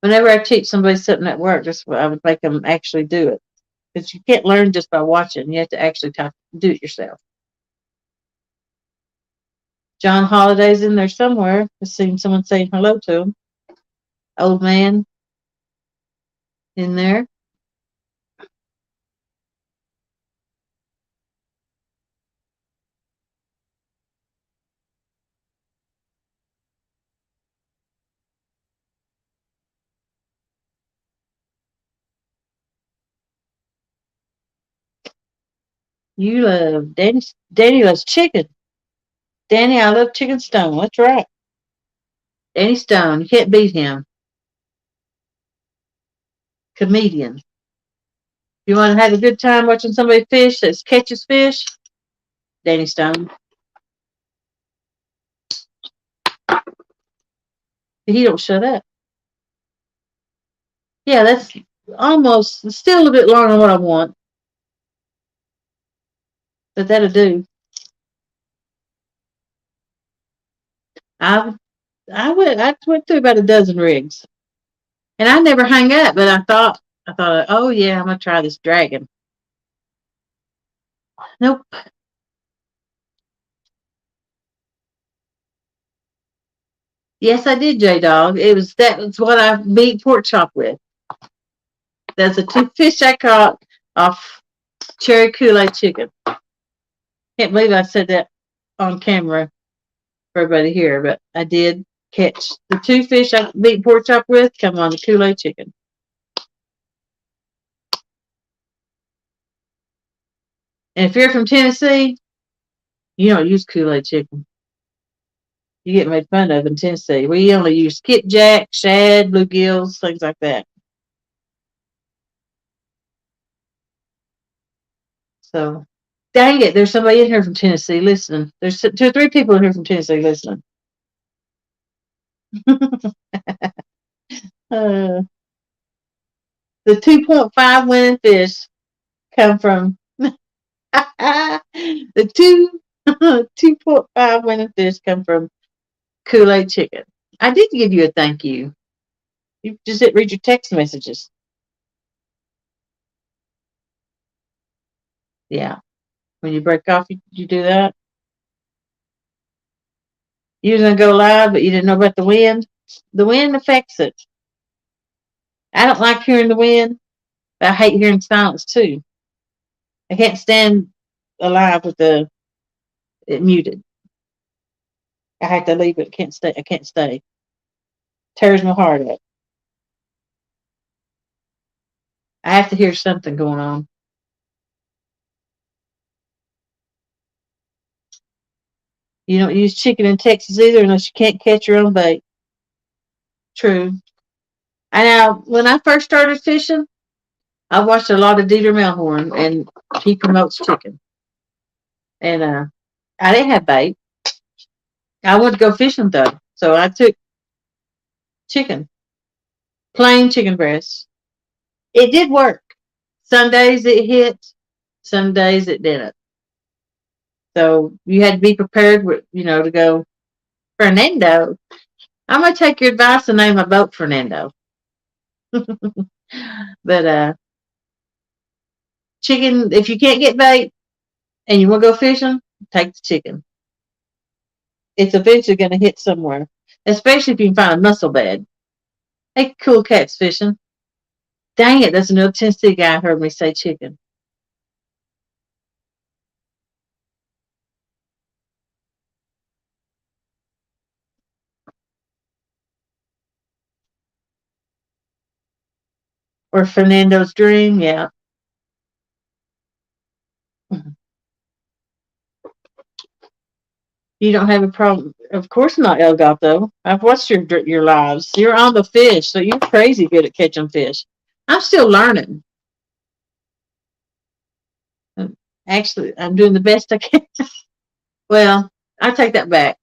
Whenever I teach somebody something at work, that's what I would make them actually do it. Because you can't learn just by watching. You have to actually do it yourself. John Holiday's in there somewhere. I've seen someone saying hello to him. Old man in there. You love Danny. Danny loves chicken. Danny, I love chicken stone. That's right. Danny Stone. You can't beat him. Comedian. You want to have a good time watching somebody fish that catches fish? Danny Stone. He don't shut up. Yeah, that's almost still a bit longer than what I want, but that'll do. I I went through about a dozen rigs, and I never hung up. But I thought, oh yeah, I'm gonna try this dragon. Nope. Yes, I did, J Dog. That was what I beat pork chop with. That's the two fish I caught off cherry Kool-Aid chicken. Can't believe I said that on camera for everybody here, but I did catch the two fish I beat pork chop with come on the Kool-Aid chicken. And if you're from Tennessee, you don't use Kool-Aid chicken. You get made fun of in Tennessee. We only use skipjack, shad, bluegills, things like that. So, dang it, there's somebody in here from Tennessee listening. There's two or three people in here from Tennessee listening. uh, the 2.5 winning fish come from the 2.5 winning fish come from Kool-Aid chicken. I did give you a thank you. You just didn't read your text messages. Yeah. When you break off, you do that. You was gonna go live, but you didn't know about the wind. The wind affects it. I don't like hearing the wind, but I hate hearing silence too. I can't stand alive with it muted. I have to leave it. I can't stay. I can't stay. Tears my heart up. I have to hear something going on. You don't use chicken in Texas either unless you can't catch your own bait. True. I know when I first started fishing, I watched a lot of Dieter Melhorn, and he promotes chicken. And I didn't have bait. I wanted to go fishing though, so I took chicken, plain chicken breast. It did work. Some days it hit, some days it didn't. So you had to be prepared, to go Fernando. I'm gonna take your advice and name my boat Fernando. But chicken, if you can't get bait and you want to go fishing, take the chicken. It's eventually going to hit somewhere, especially if you can find a mussel bed. Hey, cool cats fishing. Dang it, that's another Tennessee guy heard me say chicken. Or Fernando's dream, yeah. You don't have a problem. Of course not, El Gato. I've watched your lives. You're on the fish, so you're crazy good at catching fish. I'm still learning. Actually, I'm doing the best I can. Well, I take that back.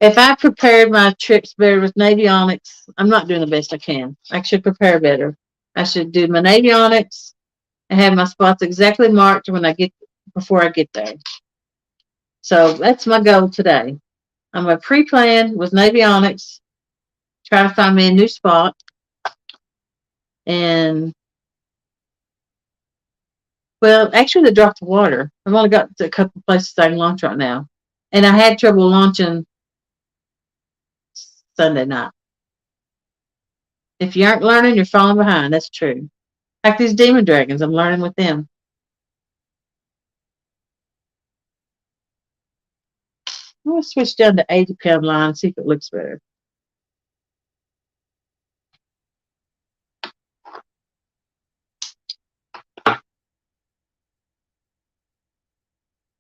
If I prepared my trips better with navionics, I'm not doing the best I can. I should prepare better. I should do my navionics and have my spots exactly marked when I get before I get there. So that's my goal today. I'm gonna pre-plan with navionics, try to find me a new spot, and well, actually, they dropped the water. I've only got a couple places I can launch right now, and I had trouble launching Sunday night. If you aren't learning, you're falling behind. That's true. Like these demon dragons, I'm learning with them. I'm going to switch down to 80-pound line and see if it looks better.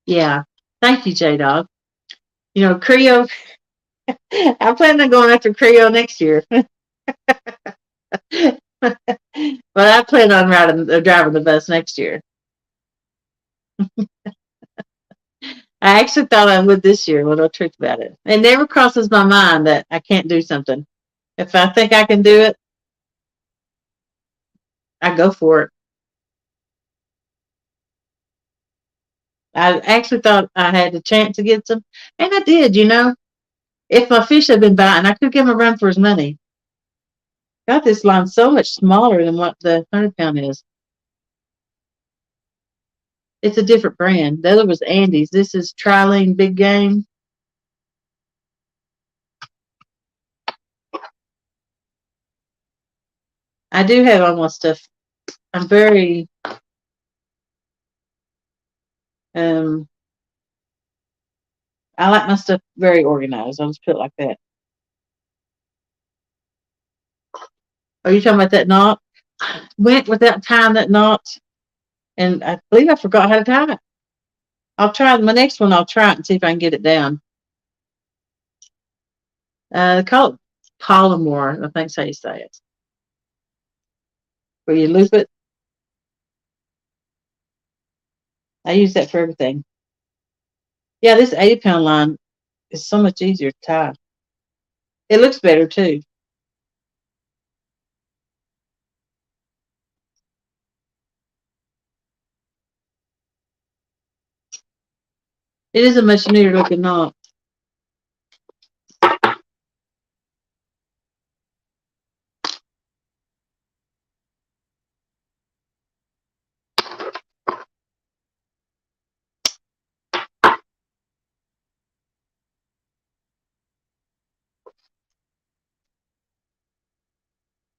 Yeah. Thank you, J Dog. Creo. I plan on going after Creo next year. But I plan on driving the bus next year. I actually thought I would this year when I tricked about it. It never crosses my mind that I can't do something. If I think I can do it, I go for it. I actually thought I had a chance to get some, and I did. If my fish had been biting, I could give him a run for his money. Got this line so much smaller than what the 100 pound is. It's a different brand. The other was Andy's. This is Trilene Big Game. I do have all my stuff. I'm very um I like my stuff very organized. I'll just put it like that. Are you talking about that knot? Went without tying that knot, and I believe I forgot how to tie it. I'll try my next one. I'll try it and see if I can get it down. They call it polymore. I think that's how you say it. Where you loop it. I use that for everything. Yeah, this 80 pound line is so much easier to tie. It looks better too. It is a much neater looking knot.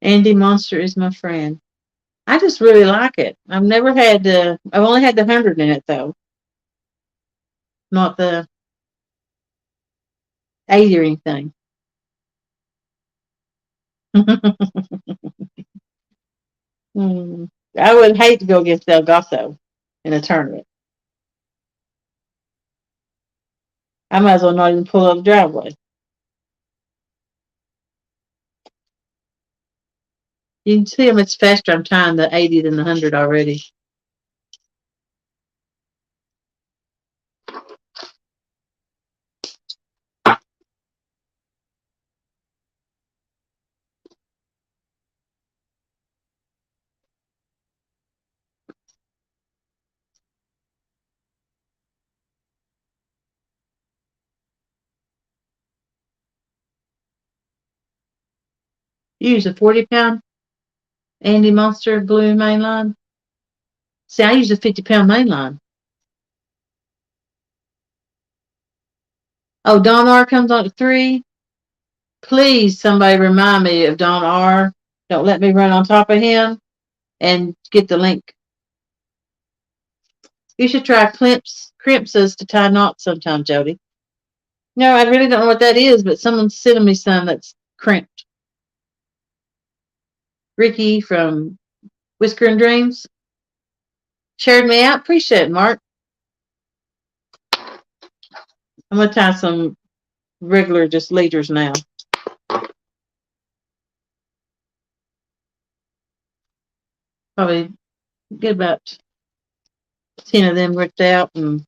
Andy Monster is my friend. I just really like it. I've only had the 100 in it though, not the 80 or anything. Hmm. I would hate to go against El Gato in a tournament. I might as well not even pull up the driveway. You can see how much faster I'm tying the 80 than the 100 already. You use a 40 pound Andy Monster blue mainline. See, I use a 50 pound mainline. Oh, Don R comes on at 3. Please, somebody remind me of Don R. Don't let me run on top of him and get the link. You should try crimps to tie knots sometime, Jody. No, I really don't know what that is, but someone's sending me some that's crimped. Ricky from Whisker and Dreams shared me out. Appreciate it, Mark. I'm going to tie some regular just leaders now. Probably get about 10 of them ripped out, and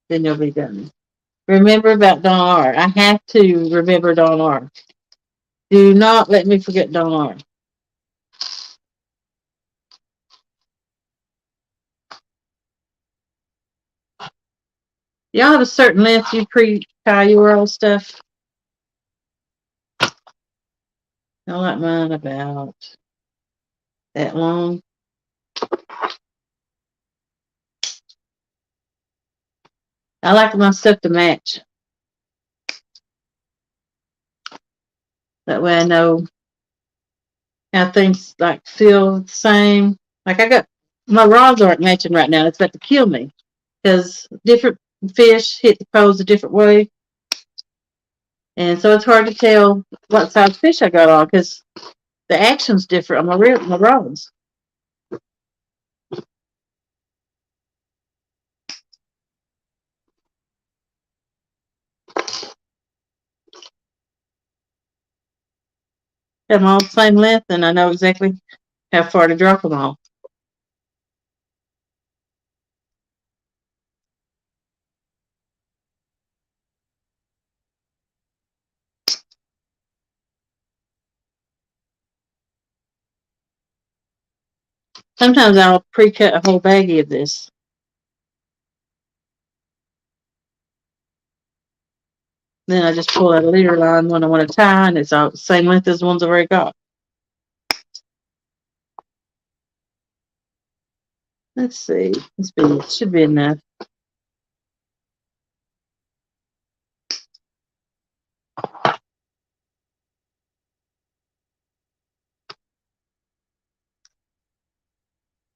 then you'll be done. Remember about Don R. I have to remember Don R. Do not let me forget Don R. Y'all have a certain length you pre-tie your old stuff. I like mine about that long. I like my stuff to match. That way I know how things like feel the same. Like I got my rods aren't matching right now. It's about to kill me because different fish hit the poles a different way, and so it's hard to tell what size fish I got on because the action's different on my rods. Have them all the same length, and I know exactly how far to drop them all. Sometimes I'll pre-cut a whole baggie of this. Then I just pull out a leader line when I want to tie, and it's all the same length as the ones I've already got. Let's see. It should be enough.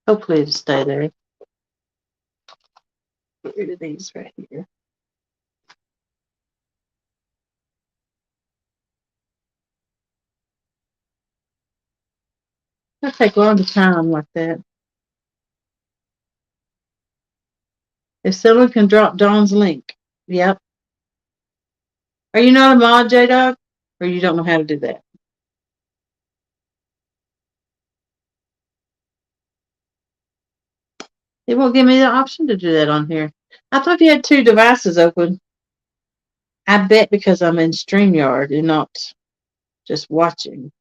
Hopefully it'll stay there. Get rid of these right here. It'll take a long time like that. If someone can drop Dawn's link. Yep. Are you not a mod, J-Dog? Or you don't know how to do that? It won't give me the option to do that on here. I thought you had two devices open. I bet because I'm in StreamYard and not just watching.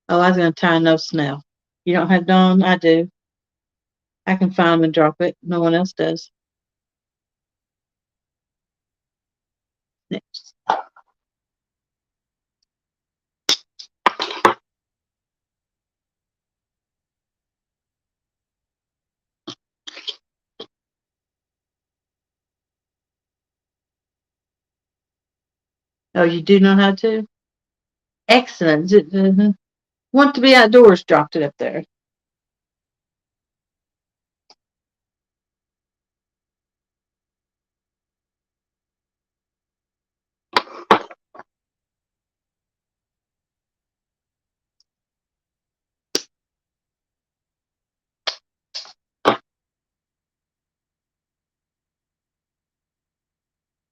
Oh, I was going to tie no snail. You don't have Dawn? I do. I can find them and drop it. No one else does. Next. Oh, you do know how to? Excellent. Want to be outdoors, dropped it up there.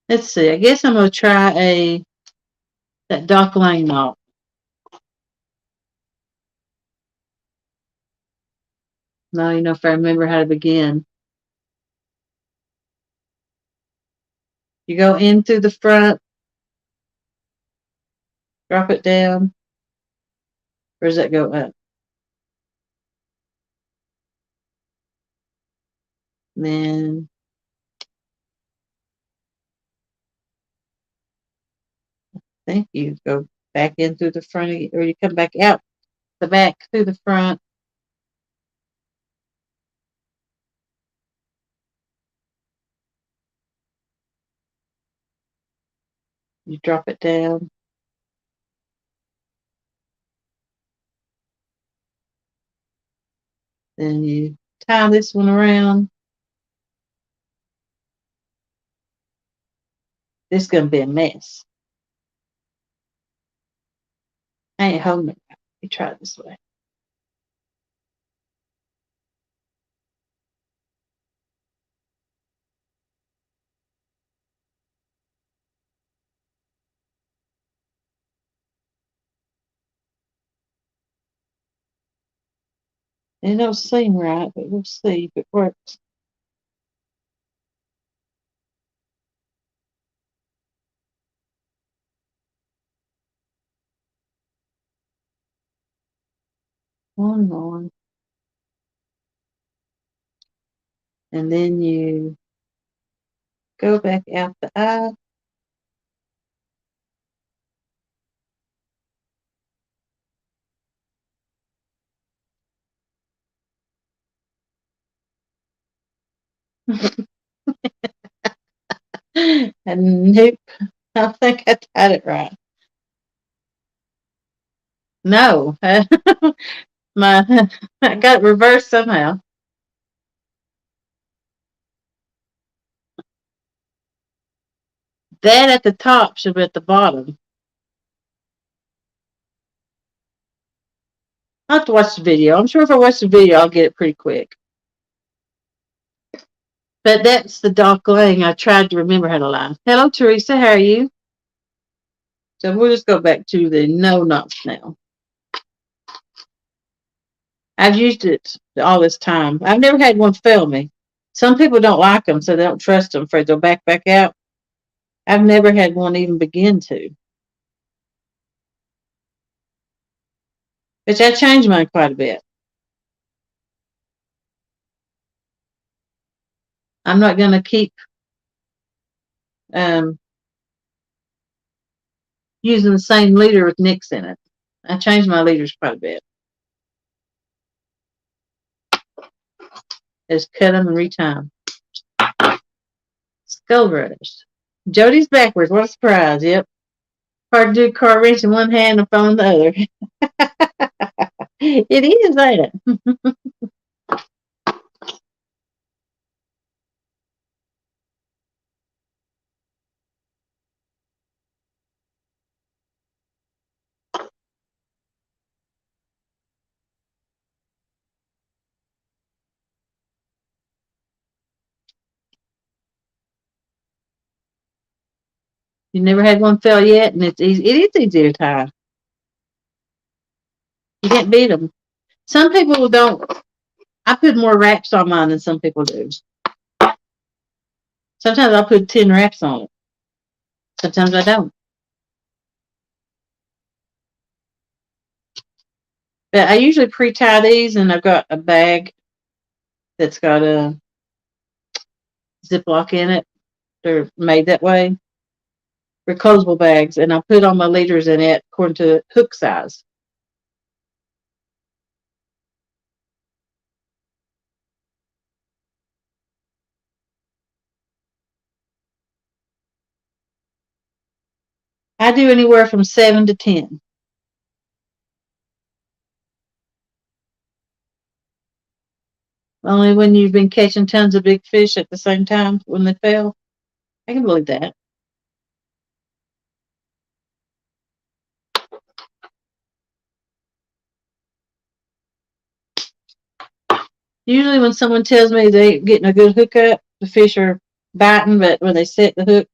Let's see. I guess I'm going to try that Doc Lane knot. Now you know if I remember how to begin. You go in through the front, drop it down. Or does that go up? And then I think you go back in through the front, or you come back out the back through the front. You drop it down. Then you tie this one around. This is going to be a mess. I ain't holding it. Let me try it this way. It don't seem right, but we'll see if it works. One more. And then you go back out the eye. And nope, I think I tied it right. No, my I got it reversed somehow. That at the top should be at the bottom. I'll have to watch the video. I'm sure if I watch the video, I'll get it pretty quick. But that's the dark laying. I tried to remember how to lie. Hello, Teresa. How are you? So we'll just go back to the no knots now. I've used it all this time. I've never had one fail me. Some people don't like them, so they don't trust them, afraid they'll back out. I've never had one even begin to. Which I changed mine quite a bit. I'm not going to keep um, using the same leader with nicks in it. I changed my leaders quite a bit. Just cut them and retie them. Skull rush. Jody's backwards. What a surprise. Yep. Hard to do car wrench in one hand and phone in the other. It is, ain't it? You never had one fail yet, and it's easy. It is easy to tie. You can't beat them. Some people don't. I put more wraps on mine than some people do. Sometimes I'll put 10 wraps on it. Sometimes I don't. But I usually pre-tie these, and I've got a bag that's got a Ziploc in it. They're made that way. They're closable bags, and I put all my leaders in it according to hook size. I do anywhere from 7 to 10. Only when you've been catching tons of big fish at the same time when they fail. I can believe that. Usually when someone tells me they're getting a good hookup, the fish are biting, but when they set the hook,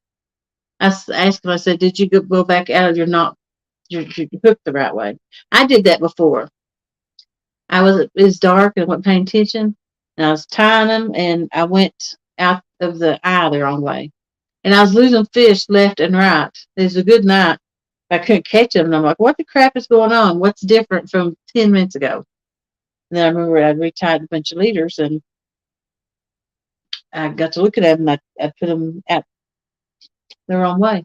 I asked them, I said, did you go back out of your knot, your hook the right way? I did that before. It was dark and I wasn't paying attention, and I was tying them, and I went out of the eye the wrong way. And I was losing fish left and right. It was a good night. I couldn't catch them, and I'm like, what the crap is going on? What's different from 10 minutes ago? And then I remember I'd retied a bunch of leaders, and I got to look at them, and I put them out the wrong way.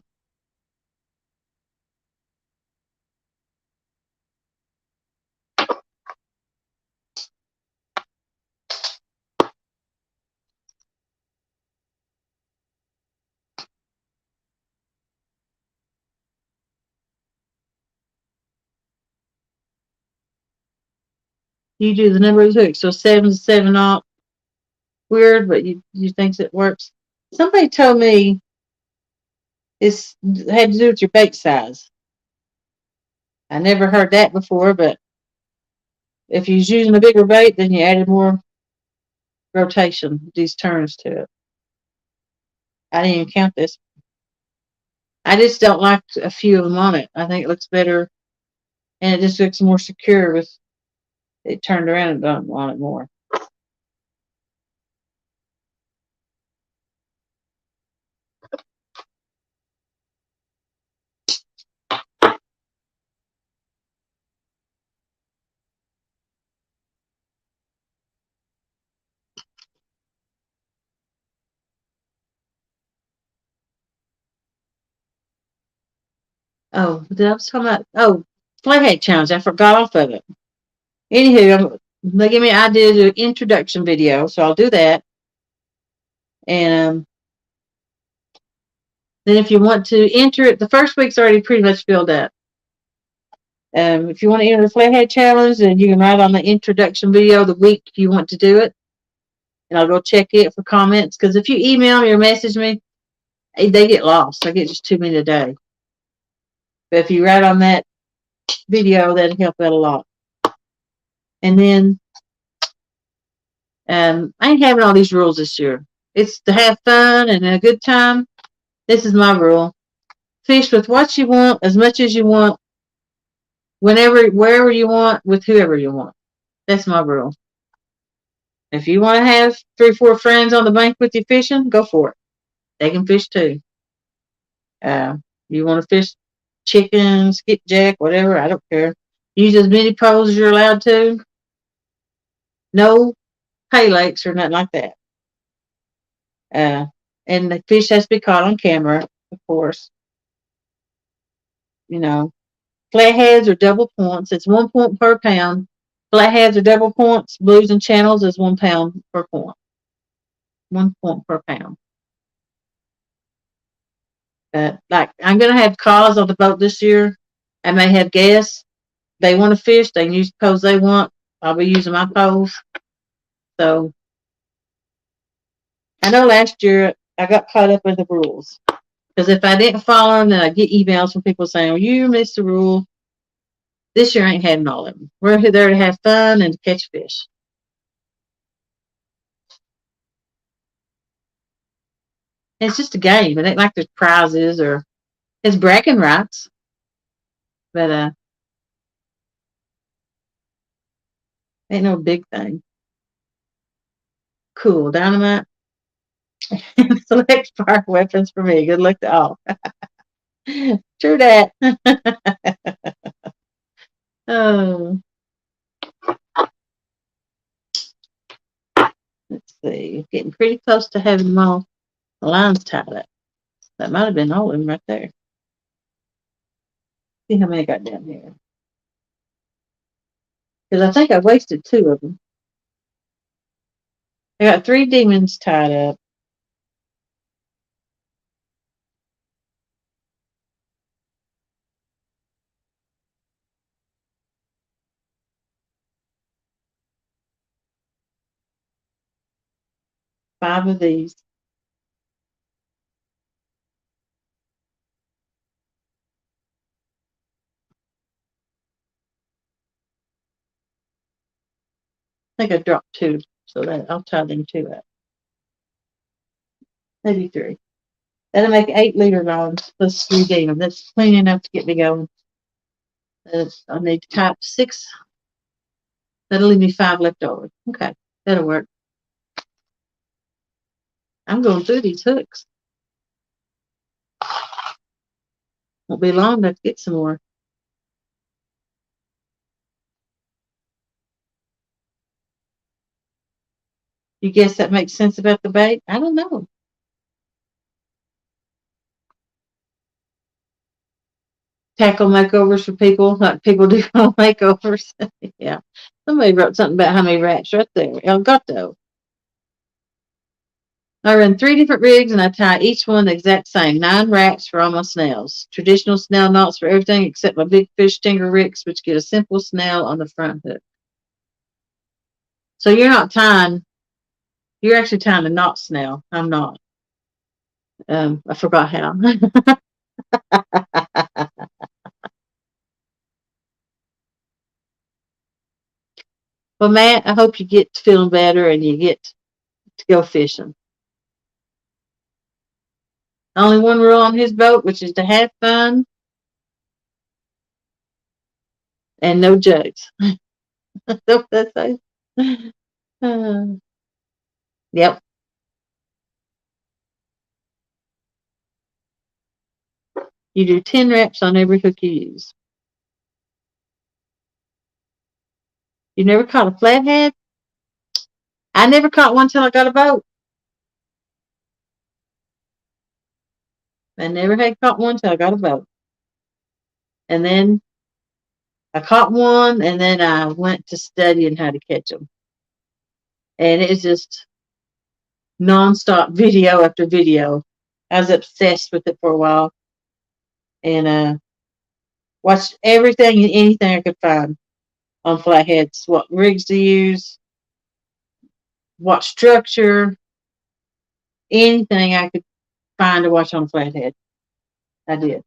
You do the number of hooks, so 7 to 7 weird, but you think it works. Somebody told me it had to do with your bait size. I never heard that before, but if you're using a bigger bait, then you added more rotation, these turns to it. I didn't even count this. I just don't like a few of them on it. I think it looks better, and it just looks more secure with it turned around and done on it more. Oh, I was talking about? Oh, Flathead challenge. I forgot off of it. Anywho, they give me an idea to do an introduction video, so I'll do that. And then if you want to enter it, the first week's already pretty much filled up. If you want to enter the Flathead challenge, then you can write on the introduction video the week you want to do it, and I'll go check it for comments. Because if you email me or message me, they get lost. I get just too many a day. But if you write on that video, that'll help out a lot. And then I ain't having all these rules this year. it's to have fun and a good time. This is my rule. Fish with what you want, as much as you want, whenever, wherever you want, with whoever you want. That's my rule. If you want to have 3 or 4 friends on the bank with you fishing, go for it. They can fish too. Uh, you want to fish chicken, skipjack, whatever, I don't care. Use as many poles as you're allowed to. No pay lakes or nothing like that. Uh, and the fish has to be caught on camera, of course. You know, flatheads are double points. It's 1 point per pound. Flatheads are double points. Blues and channels is 1 pound per point. 1 point per pound. Like I'm gonna have calls on the boat this year. I may have guests. They want to fish. They can use the poles they want. I'll be using my poles. So I know last year I got caught up in the rules because if I didn't follow them, then I get emails from people saying, "Well, you missed the rule." This year I ain't having all of them. We're there to have fun and to catch fish. And it's just a game. It ain't like there's prizes or it's bragging rights, but ain't no big thing. Cool. Dynamite. Select fire weapons for me. Good luck to all. True that. Oh, let's see. Getting pretty close to having them all the lines tied up. That might have been all of them right there. See how many I got down here. Because I think I wasted 2 of them. I got 3 demons tied up. Five of these. I think I dropped 2, so that I'll tie them 2 up. Maybe 3. That'll make 8 leader lines plus 3 demons. That's plenty enough to get me going. I need to type 6. That'll leave me 5 left over. Okay, that'll work. I'm going through these hooks. Won't be long to get some more. You guess that makes sense about the bait? I don't know. Tackle makeovers for people, like people do makeovers. Yeah. Somebody wrote something about how many rats right there. Elgato. I run 3 different rigs and I tie each one the exact same. 9 racks for all my snails. Traditional snail knots for everything except my big fish stinger rigs, which get a simple snail on the front hook. So you're not tying, you're actually tying a knot snail. I'm not. I forgot how. Well, Matt, I hope you get feeling better and you get to go fishing. Only one rule on his boat, which is to have fun and no jugs. Don't that say? Yep. You do 10 reps on every hook you use. You never caught a flathead? I never caught one till I got a boat. I never had caught one till I got a boat. And then I caught one, and then I went to studying how to catch them. And it's just nonstop video after video. I was obsessed with it for a while, and watched everything and anything I could find on flatheads. What rigs to use, what structure, anything I could find to watch on a flathead. I did.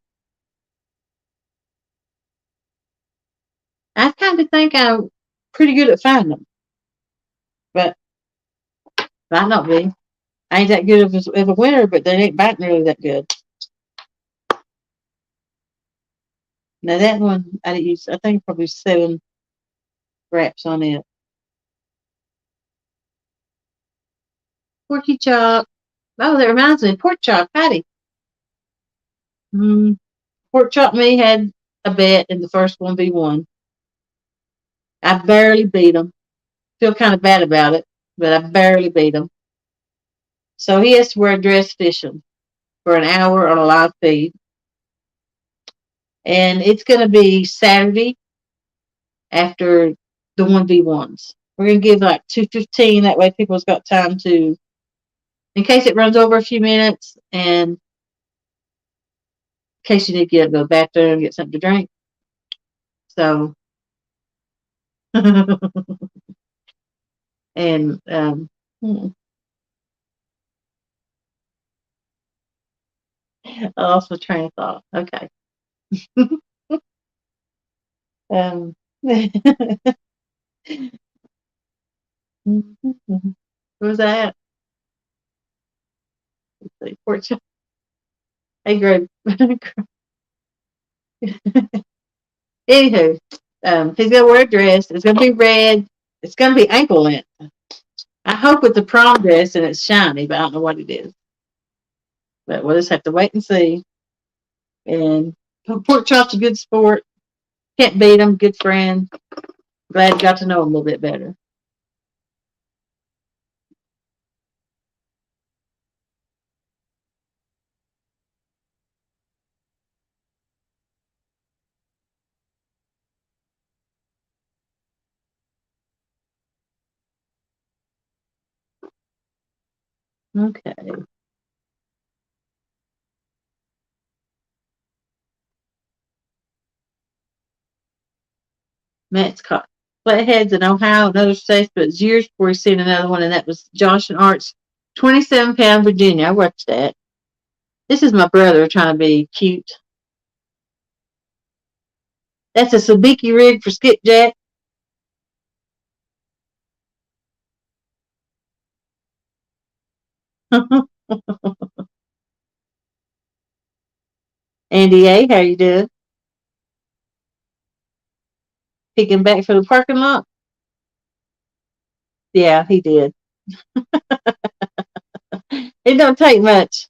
I kind of think I'm pretty good at finding them, but might not be. I ain't that good of a winner, but they ain't biting really that good. Now that one I didn't use. I think probably 7 wraps on it. Porky chop. Oh, that reminds me, pork chop patty. Mm, pork chop me had a bet in the first 1v1. I barely beat him. Feel kind of bad about it, but I barely beat him. So he has to wear a dress fishing for an hour on a live feed. And it's going to be Saturday after the 1v1s. We're going to give like 2:15. That way people's got time to, in case it runs over a few minutes, and in case you need to get up, go to the bathroom, get something to drink. So, and, I lost my train of thought. Okay. What was that? Let's see. Pork chop. Hey, Greg. Anywho, he's gonna wear a dress. It's gonna be red. It's gonna be ankle length. I hope it's a prom dress and it's shiny, but I don't know what it is. But we'll just have to wait and see. And pork chop's a good sport. Can't beat him. Good friend. Glad you got to know him a little bit better. Okay. Matt's caught flatheads in Ohio and other states, but it's years before he's seen another one, and that was Josh and Art's 27-pound Virginia. I watched that. This is my brother trying to be cute. That's a sabiki rig for skipjack. Andy A, how you doing? Picking back for the parking lot? Yeah, he did. It don't take much.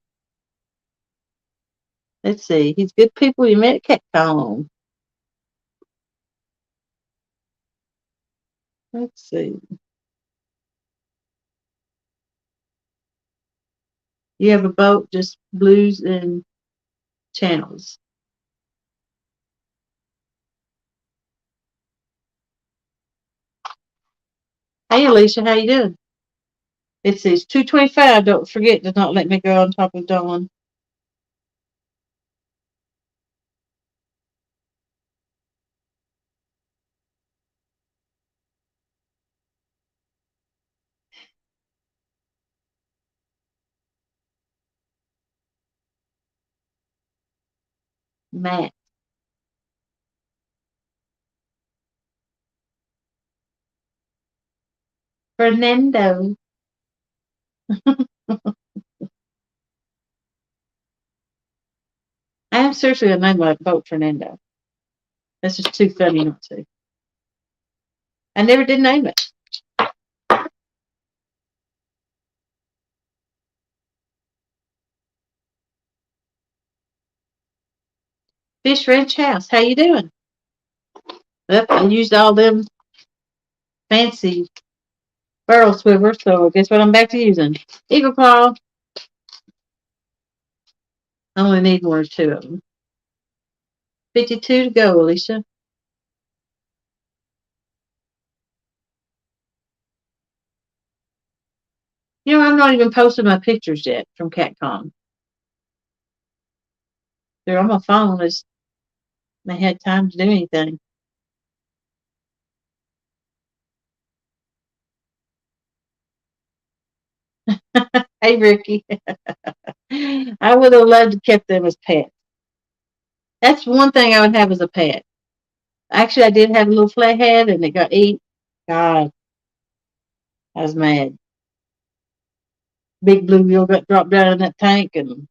Let's see. He's good people you met at CatCon. Let's see. You have a boat, just blues and channels. Hey, Alicia, how you doing? It says 2:25. Don't forget to not let me go on top of Dawn. Matt. Fernando. I am seriously going to name my boat Fernando. That's just too funny not to. I never did name it. Fish Ranch House. How you doing? Yep, I used all them fancy barrel swivers, so guess what I'm back to using? Eagle Claw. I only need 1 or 2 of them. 52 to go, Alicia. You know, I'm not even posting my pictures yet from CatCon. They're on my phone. I had time to do anything. Hey, Ricky. I would have loved to kept them as pets. That's one thing I would have as a pet. Actually, I did have a little flathead, and it got eat. God, I was mad. Big bluegill got dropped down in that tank and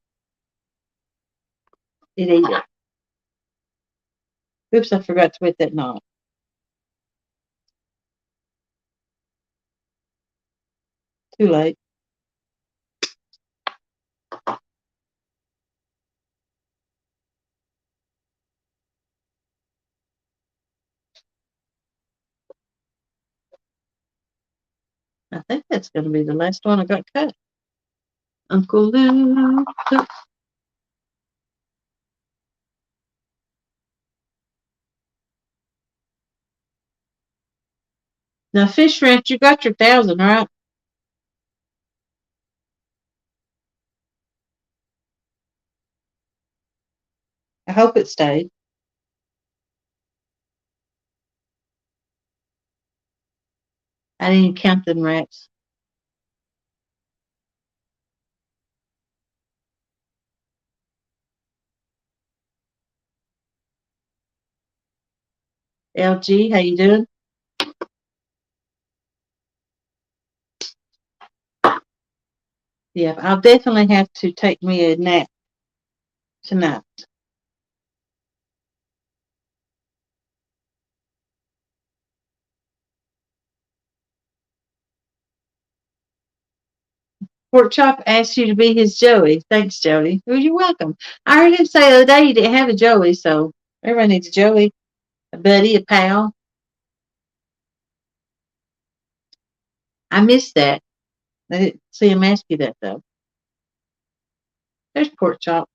it ate it. Oops, I forgot to wet that knot. Too late. I think that's going to be the last one I got cut. Uncle Luke. Now, Fish Ranch, you got your 1,000, right? I hope it stayed. I didn't even count them rats. LG, how you doing? Yeah, I'll definitely have to take me a nap tonight. Pork Chop asked you to be his Joey. Thanks, Jody. Well, you're welcome. I heard him say the other day you didn't have a Joey, so everyone needs a Joey, a buddy, a pal. I missed that. I didn't see him ask you that, though. There's Pork Chop.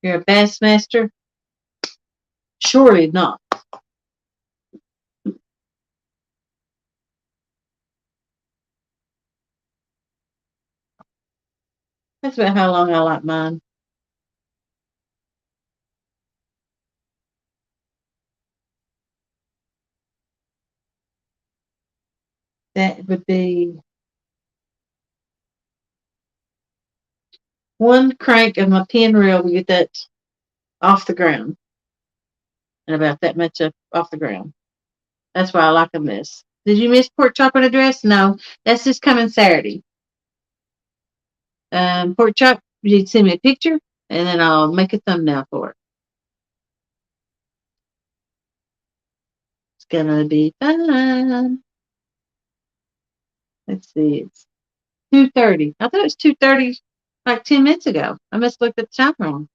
You're a Bassmaster? Surely not. That's about how long I like mine. That would be one crank of my pin reel to get that off the ground. And about that much up off the ground. That's why I like them this. Did you miss Pork Chop on a dress? No. That's just coming Saturday. Pork Chop, you'd send me a picture and then I'll make a thumbnail for it. It's gonna be fun. Let's see, it's 2:30. I thought it was 2:30 like 10 minutes ago. I must have looked at the time wrong.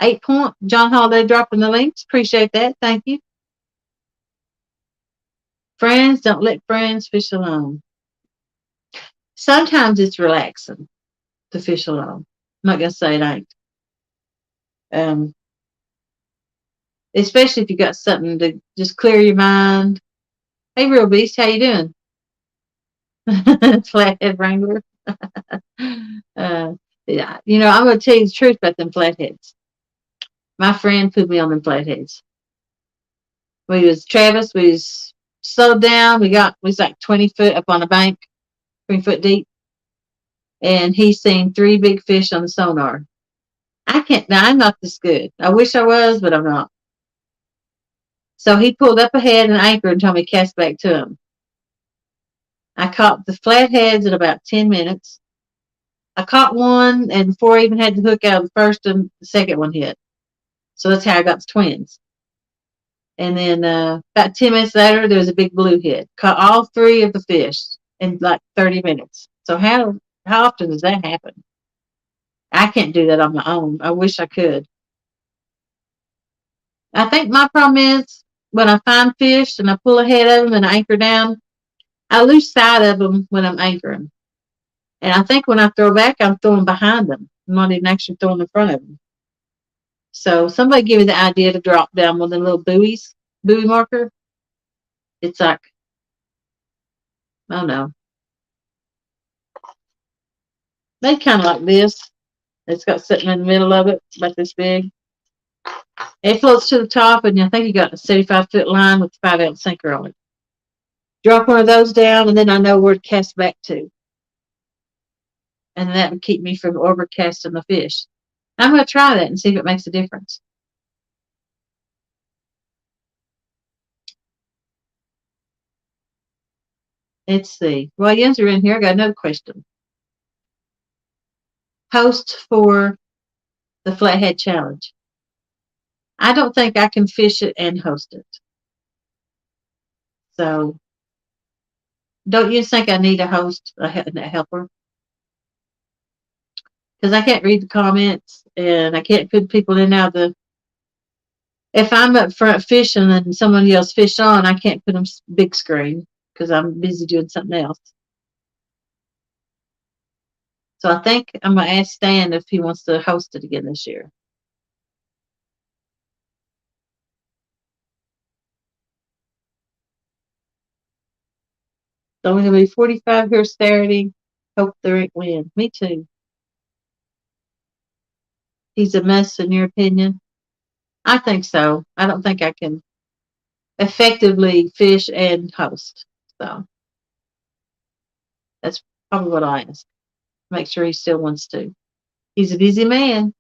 8 point. John Holiday dropping the links. Appreciate that. Thank you. Friends, don't let friends fish alone. Sometimes it's relaxing to fish alone. I'm not gonna say it ain't. Um, Especially if you got something to just clear your mind. Hey, Real Beast, how you doing? Flathead Wrangler. Yeah, I'm going to tell you the truth about them flatheads. My friend put me on them flatheads. Travis, we was slowed down. We was like 20 foot up on a bank, 20 foot deep. And he seen 3 big fish on the sonar. Now I'm not this good. I wish I was, but I'm not. So he pulled up ahead and anchored and told me to cast back to him. I caught the flatheads in about 10 minutes. I caught one, and before I even had the hook out, the first and the second one hit. So that's how I got the twins. And then about 10 minutes later, there was a big blue hit. Caught all 3 of the fish in like 30 minutes. So how often does that happen? I can't do that on my own. I wish I could. I think my problem is when I find fish and I pull ahead of them and I anchor down, I lose sight of them when I'm anchoring. And I think when I throw back, I'm throwing behind them. I'm not even actually throwing in front of them. So somebody give me the idea to drop down one of the little buoy marker. It's like, I don't know. They kind of like this. It's got something in the middle of it, about this big. It floats to the top, and I think you got a 75-foot line with a 5-ounce sinker on it. Drop one of those down, and then I know where to cast back to. And that would keep me from overcasting the fish. I'm going to try that and see if it makes a difference. Let's see. While you are in here, I got another question. Host for the Flathead Challenge. I don't think I can fish it and host it. So, don't you think I need a host, a helper? Because I can't read the comments and I can't put people in now. If I'm up front fishing and someone else fish on, I can't put them big screen because I'm busy doing something else. So I think I'm gonna ask Stan if he wants to host it again this year. So we're gonna be 45 here Saturday. Hope the win. Me too. He's a mess in your opinion. I think so. I don't think I can effectively fish and host. So that's probably what I ask. Make sure he still wants to. He's a busy man.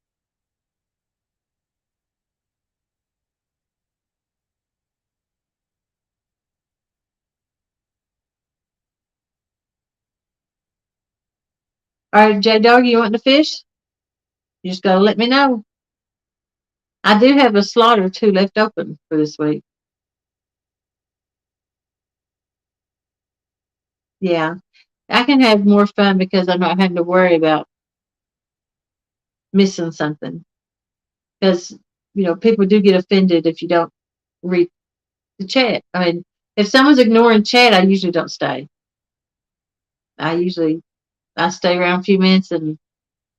All right, J Dog, you want to fish? You just gotta let me know. I do have a slot or two left open for this week. Yeah, I can have more fun because I'm not having to worry about missing something. Because people do get offended if you don't read the chat. I mean, if someone's ignoring chat, I usually don't stay. I stay around a few minutes and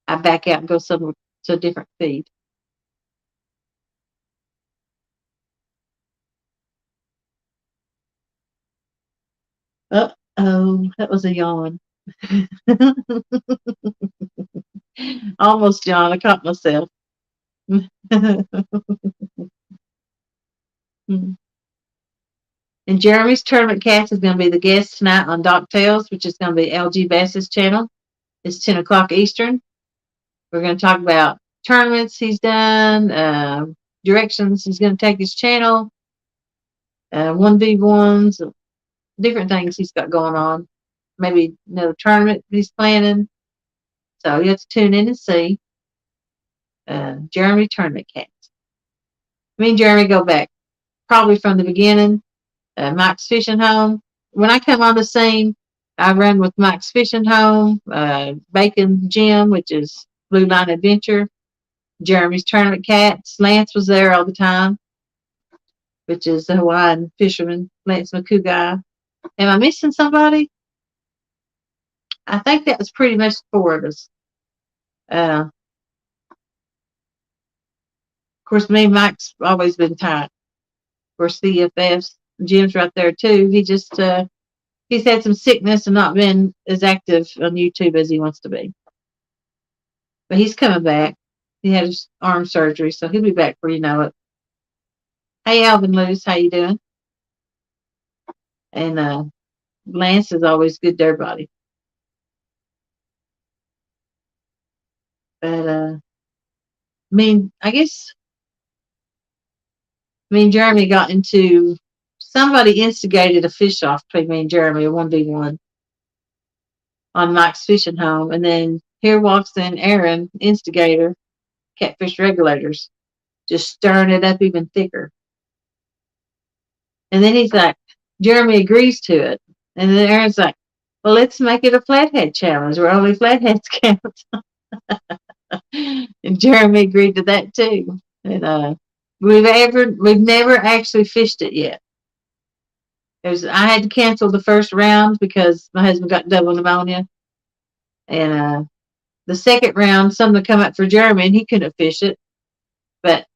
I back out and go somewhere to a different feed. Oh, that was a yawn. Almost yawn. I caught myself. And Jeremy's Tournament Cast is going to be the guest tonight on Doc Tales, which is going to be LG Bass's channel. It's 10 o'clock Eastern. We're going to talk about tournaments he's done, directions he's going to take his channel, 1v1s, different things he's got going on. Maybe another tournament he's planning. So you have to tune in and see. Jeremy Tournament Cast. Me and Jeremy go back probably from the beginning. Mike's Fishing Home. When I come on the scene, I run with Mike's Fishing Home, Bacon Gym, which is Blue Line Adventure, Jeremy's Tournament Cats. Lance was there all the time, which is the Hawaiian fisherman, Lance McCouguy. Am I missing somebody? I think that was pretty much the four of us. Of course, me and Mike's always been tight. Of course, CFS, Jim's right there too. He's had some sickness and not been as active on YouTube as he wants to be. But he's coming back. He had his arm surgery, so he'll be back before you know it. Hey, Alvin Lewis, how you doing? And Lance is always good to everybody. But I guess me and Jeremy got into somebody instigated a fish off between me and Jeremy, a 1v1 on Mike's Fishing Home, and then here walks in Aaron, instigator, Catfish Regulators, just stirring it up even thicker. And then he's like, Jeremy agrees to it. And then Aaron's like, well, let's make it a flathead challenge where only flatheads count. And Jeremy agreed to that too. And we've never actually fished it yet. I had to cancel the first round because my husband got double pneumonia. And the second round, something come up for Jeremy and he couldn't fish it. But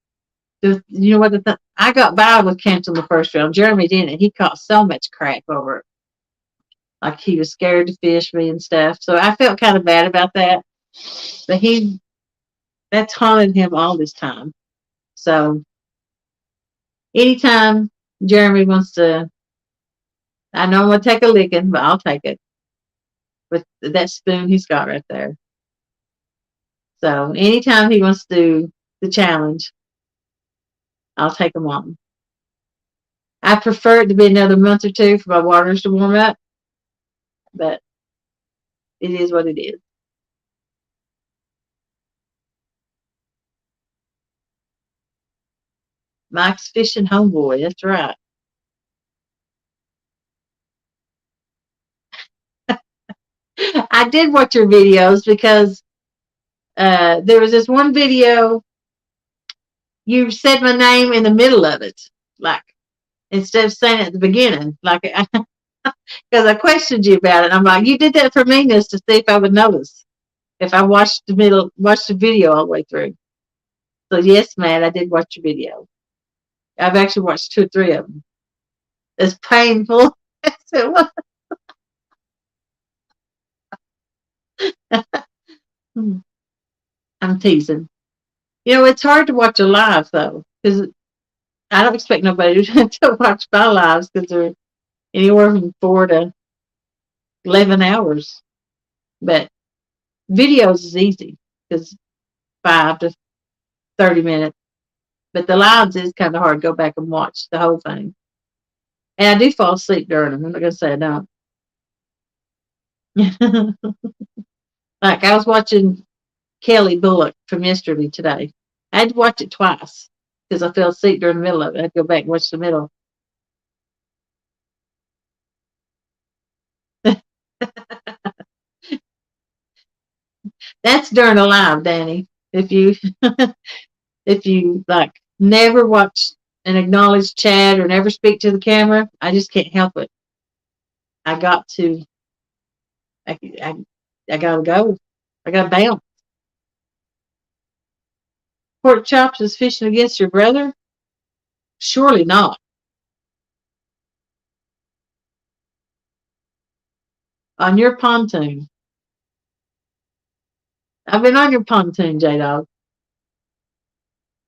you know what? I got by with canceling the first round. Jeremy didn't. He caught so much crap over it. Like he was scared to fish me and stuff. So I felt kind of bad about that. But that's haunted him all this time. So anytime Jeremy wants to, I know I'm going to take a licking, but I'll take it with that spoon he's got right there. So anytime he wants to do the challenge, I'll take him on. I prefer it to be another month or two for my waters to warm up, but it is what it is. Mike's fishing homeboy. That's right. I did watch your videos because there was this one video you said my name in the middle of it, like instead of saying it at the beginning, like because I questioned you about it. I'm like, you did that for meanness to see if I would notice if I watched the video all the way through. So yes, man, I did watch your video. I've actually watched two or three of them. It's painful. I'm teasing. You know, it's hard to watch a live though, because I don't expect nobody to watch my lives because they're anywhere from 4 to 11 hours. But videos is easy because 5 to 30 minutes. But the lives is kind of hard to go back and watch the whole thing. And I do fall asleep during them. I'm not gonna say I don't. Like I was watching Kelly Bullock from yesterday today. I had to watch it twice because I fell asleep during the middle of it. I had to go back and watch the middle. That's during a live, Danny. If you if you like never watch and acknowledge Chad or never speak to the camera, I just can't help it. I got to I, I gotta go. I gotta bounce. Pork chops is fishing against your brother? Surely not. On your pontoon. I've been on your pontoon, J Dog.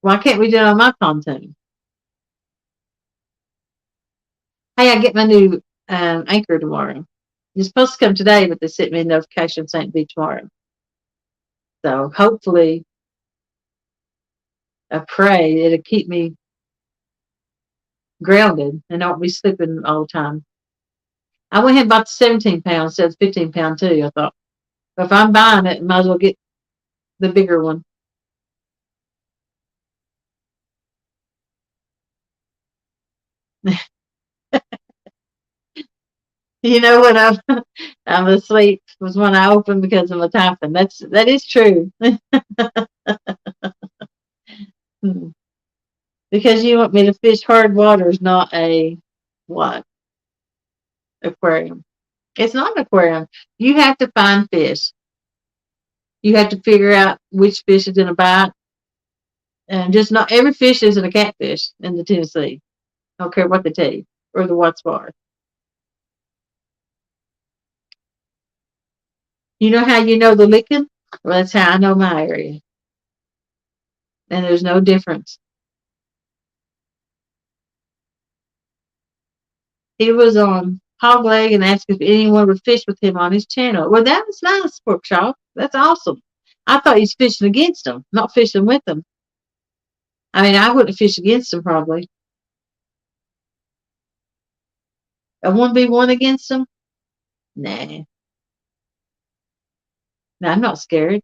Why can't we do it on my pontoon? Hey, I get my new anchor tomorrow. You're supposed to come today, but they sent me a notification saying it'd be tomorrow. So hopefully, I pray it'll keep me grounded and not be sleeping all the time. I went ahead and bought the 17 pounds instead of 15 pound too. I thought, well, if I'm buying it, I might as well get the bigger one. You know when I'm asleep was when I open because of a typhon. That is true. Because you want me to fish hard waters, not a what aquarium. It's not an aquarium. You have to find fish. You have to figure out which fish is in a bite, and just not every fish isn't a catfish in the Tennessee. I don't care what they tell you or the Watts Bar. You know how you know the licking? Well, that's how I know my area, and there's no difference. He was on Hog Leg and asked if anyone would fish with him on his channel. Well, that was nice, Pork Chop. That's awesome. I thought he was fishing against them, not fishing with them. I mean, I wouldn't fish against them probably. A 1v1 against them? Nah. No, I'm not scared.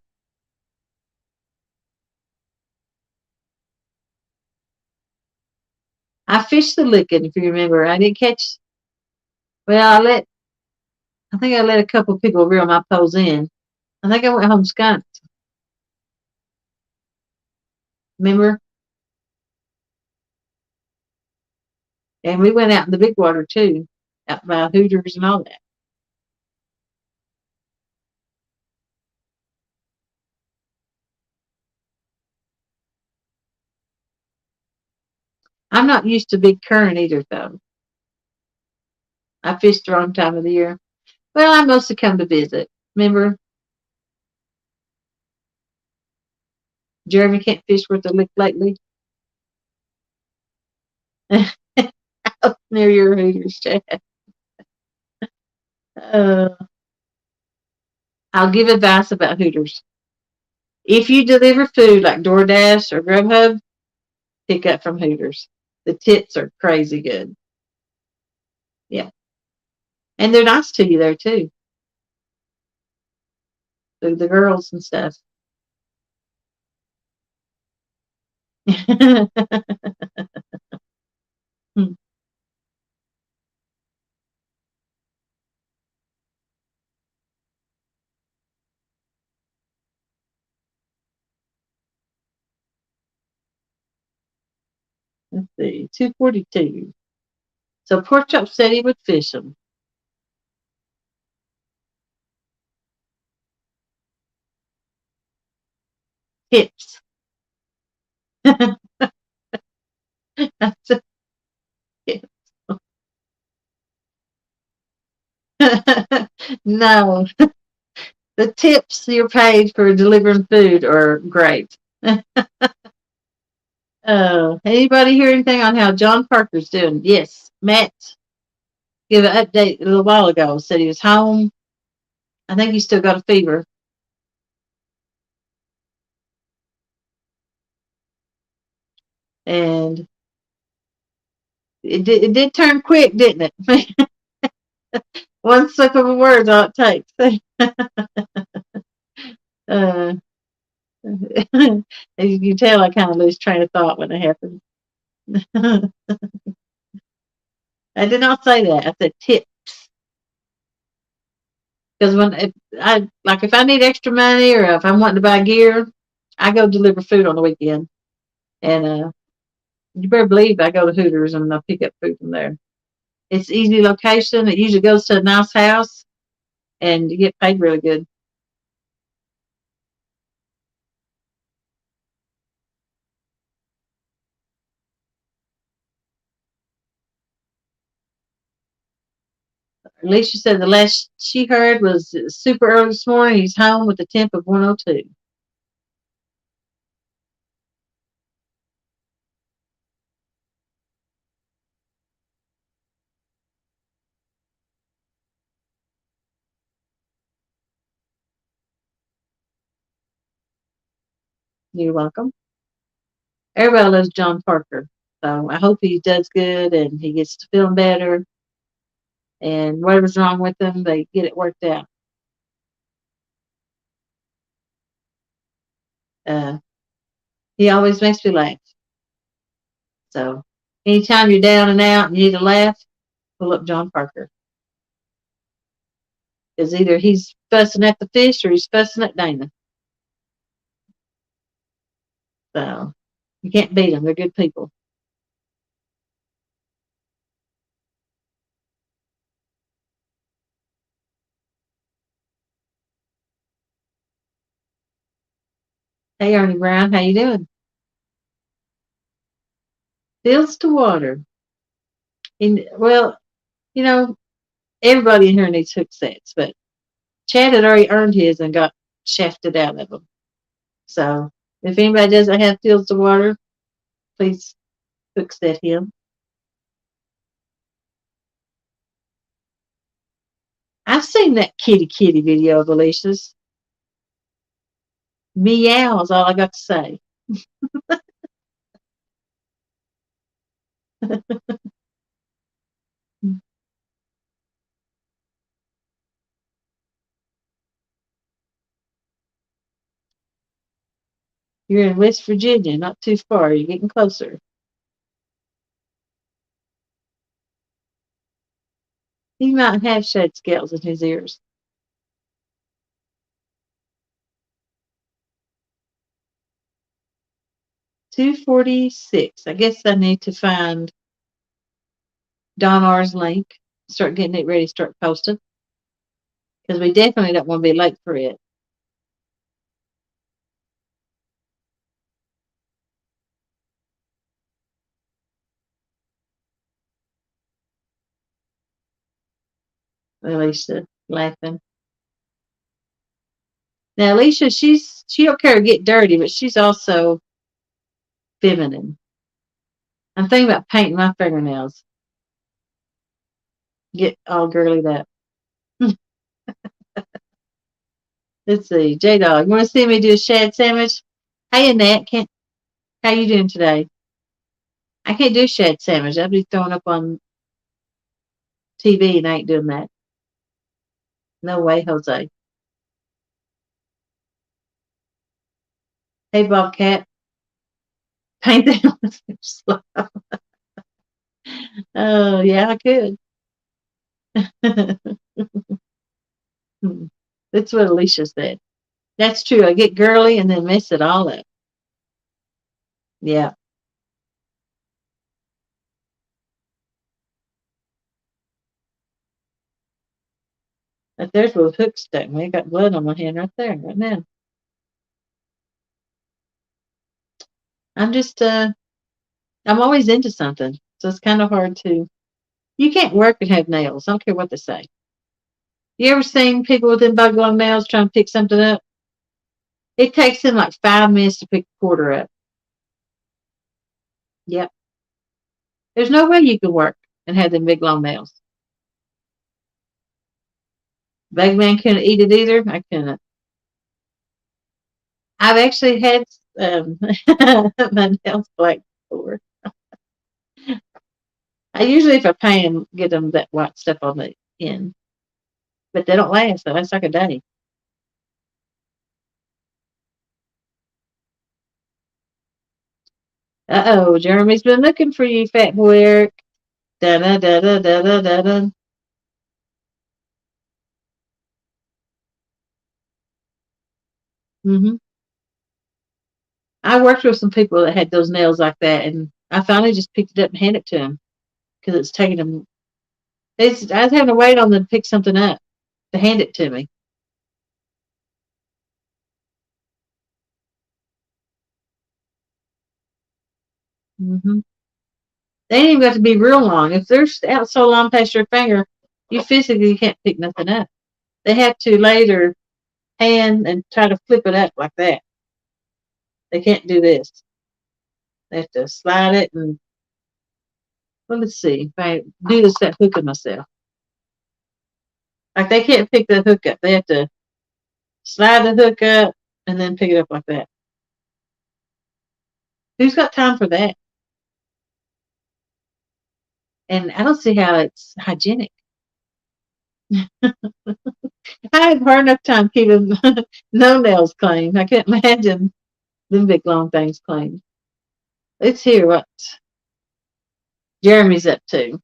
I fished the licking, if you remember. I didn't catch. Well, I think I let a couple of people reel my poles in. I think I went home skunked. Remember? And we went out in the big water too, out by Hooters and all that. I'm not used to big current either, though. I fished the wrong time of the year. Well, I mostly come to visit. Remember, Jeremy can't fish worth a lick lately. Near your Hooters, Chad. Uh, I'll give advice about Hooters. If you deliver food like DoorDash or Grubhub, pick up from Hooters. The tips are crazy good. Yeah. And they're nice to you there too. The girls and stuff. Let's see, 242. So pork chop said he would fish them. Tips. That's a tip. No, the tips you're paid for delivering food are great. Anybody hear anything on how John Parker's doing? Yes, Matt gave an update a little while ago. Said he was home. I think he still got a fever. And it did turn quick, didn't it? One slip of a word all it takes. uh, as you can tell, I kind of lose train of thought when it happens. I did not say that. I said tips. Because if I need extra money or if I'm wanting to buy gear, I go deliver food on the weekend. And you better believe I go to Hooters and I pick up food from there. It's easy location. It usually goes to a nice house and you get paid really good. Alicia said the last she heard was super early this morning. He's home with a temp of 102. You're welcome. Everybody loves John Parker. So I hope he does good and he gets to feeling better. And whatever's wrong with him, they get it worked out. Uh, he always makes me laugh. So anytime you're down and out and you need a laugh, pull up John Parker. Because either he's fussing at the fish or he's fussing at Dana. So you can't beat them. They're good people. Hey, Ernie Brown, how you doing? Fields to water. And, well, you know, everybody in here needs hook sets, but Chad had already earned his and got shafted out of them. So if anybody doesn't have fields to water, please hook set him. I've seen that kitty kitty video of Alicia's. Meow is all I got to say. You're in West Virginia, not too far. You're getting closer. He might have shed scales in his ears. 246. I guess I need to find Don R's link, start getting it ready, start posting. Because we definitely don't want to be late for it. Alicia laughing. Now Alicia, she don't care to get dirty, but she's also feminine. I'm thinking about painting my fingernails. Get all girly that. Let's see. J Dog, you want to see me do a shad sandwich? Hey, Annette, how you doing today? I can't do shad sandwich. I'll be throwing up on TV and I ain't doing that. No way, Jose. Hey, Bobcat, paint them with your slow. Oh, yeah, I could. That's what Alicia said. That's true. I get girly and then mess it all up. Yeah. But there's where the hook stuck me. I got blood on my hand right there, right now. I'm just, I'm always into something. So it's kind of hard to, you can't work and have nails. I don't care what they say. You ever seen people with them bug long nails trying to pick something up? It takes them like 5 minutes to pick a quarter up. Yep. There's no way you can work and have them big long nails. Bagman couldn't eat it either. I couldn't. I've actually had my nails black before. I usually, if I pay them, get them that white stuff on the end, but they don't last. They last like a day. Oh, Jeremy's been looking for you, fat boy Eric. Da da da da da da da da. Hmm. I worked with some people that had those nails like that, and I finally just picked it up and handed it to them because it's taking them. I was having to wait on them to pick something up to hand it to me. Hmm. They ain't even got to be real long. If they're out so long past your finger, you physically can't pick nothing up. They have to lay their hand and try to flip it up like that. They can't do this. They have to slide it and, well, let's see. If I do this, that hook of myself. Like they can't pick the hook up. They have to slide the hook up and then pick it up like that. Who's got time for that? And I don't see how it's hygienic. I have hard enough time keeping no nails clean. I can't imagine them big long things clean. Let's hear what Jeremy's up to.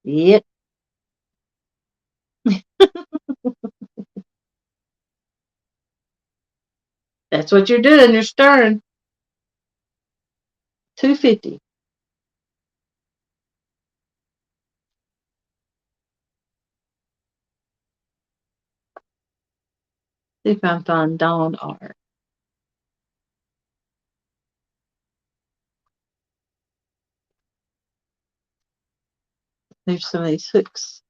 Yep, that's what you're doing. You're stirring. 250. See if I find Dawn R. There's some of these hooks.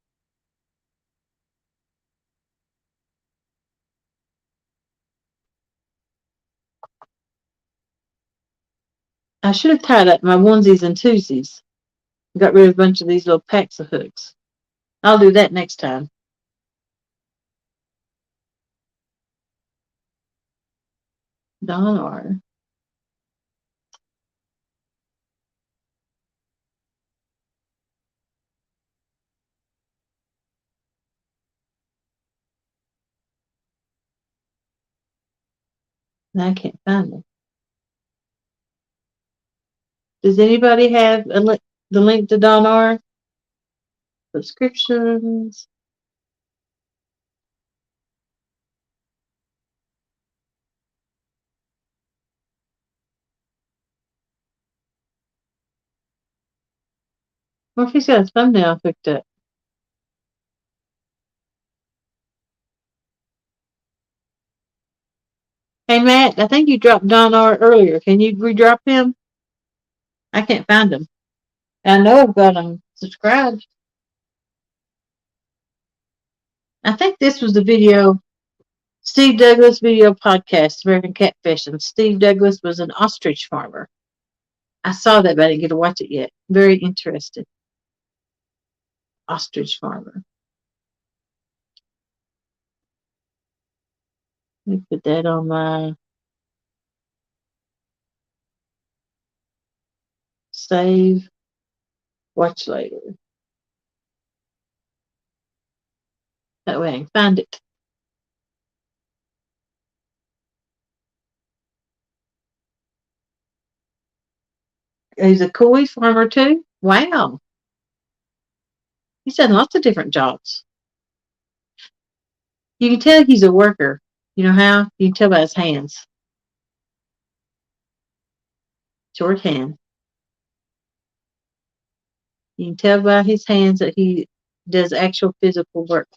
I should have tied up my onesies and twosies. Got rid of a bunch of these little packs of hooks. I'll do that next time. Dawn R. I can't find them. Does anybody have the link to Dawn R? Subscriptions. What if he's got a thumbnail hooked up? Hey, Matt, I think you dropped Don R earlier. Can you redrop him? I can't find him. I know I've got them subscribed. I think this was the video, Steve Douglas video podcast, American Catfishing. Steve Douglas was an ostrich farmer. I saw that, but I didn't get to watch it yet. Very interested. Ostrich farmer. Let me put that on my save. Watch later. That way I can find it. He's a koi farmer too. Wow. He's done lots of different jobs. You can tell he's a worker. You know how? You can tell by his hands. Short hand. You can tell by his hands that he does actual physical work.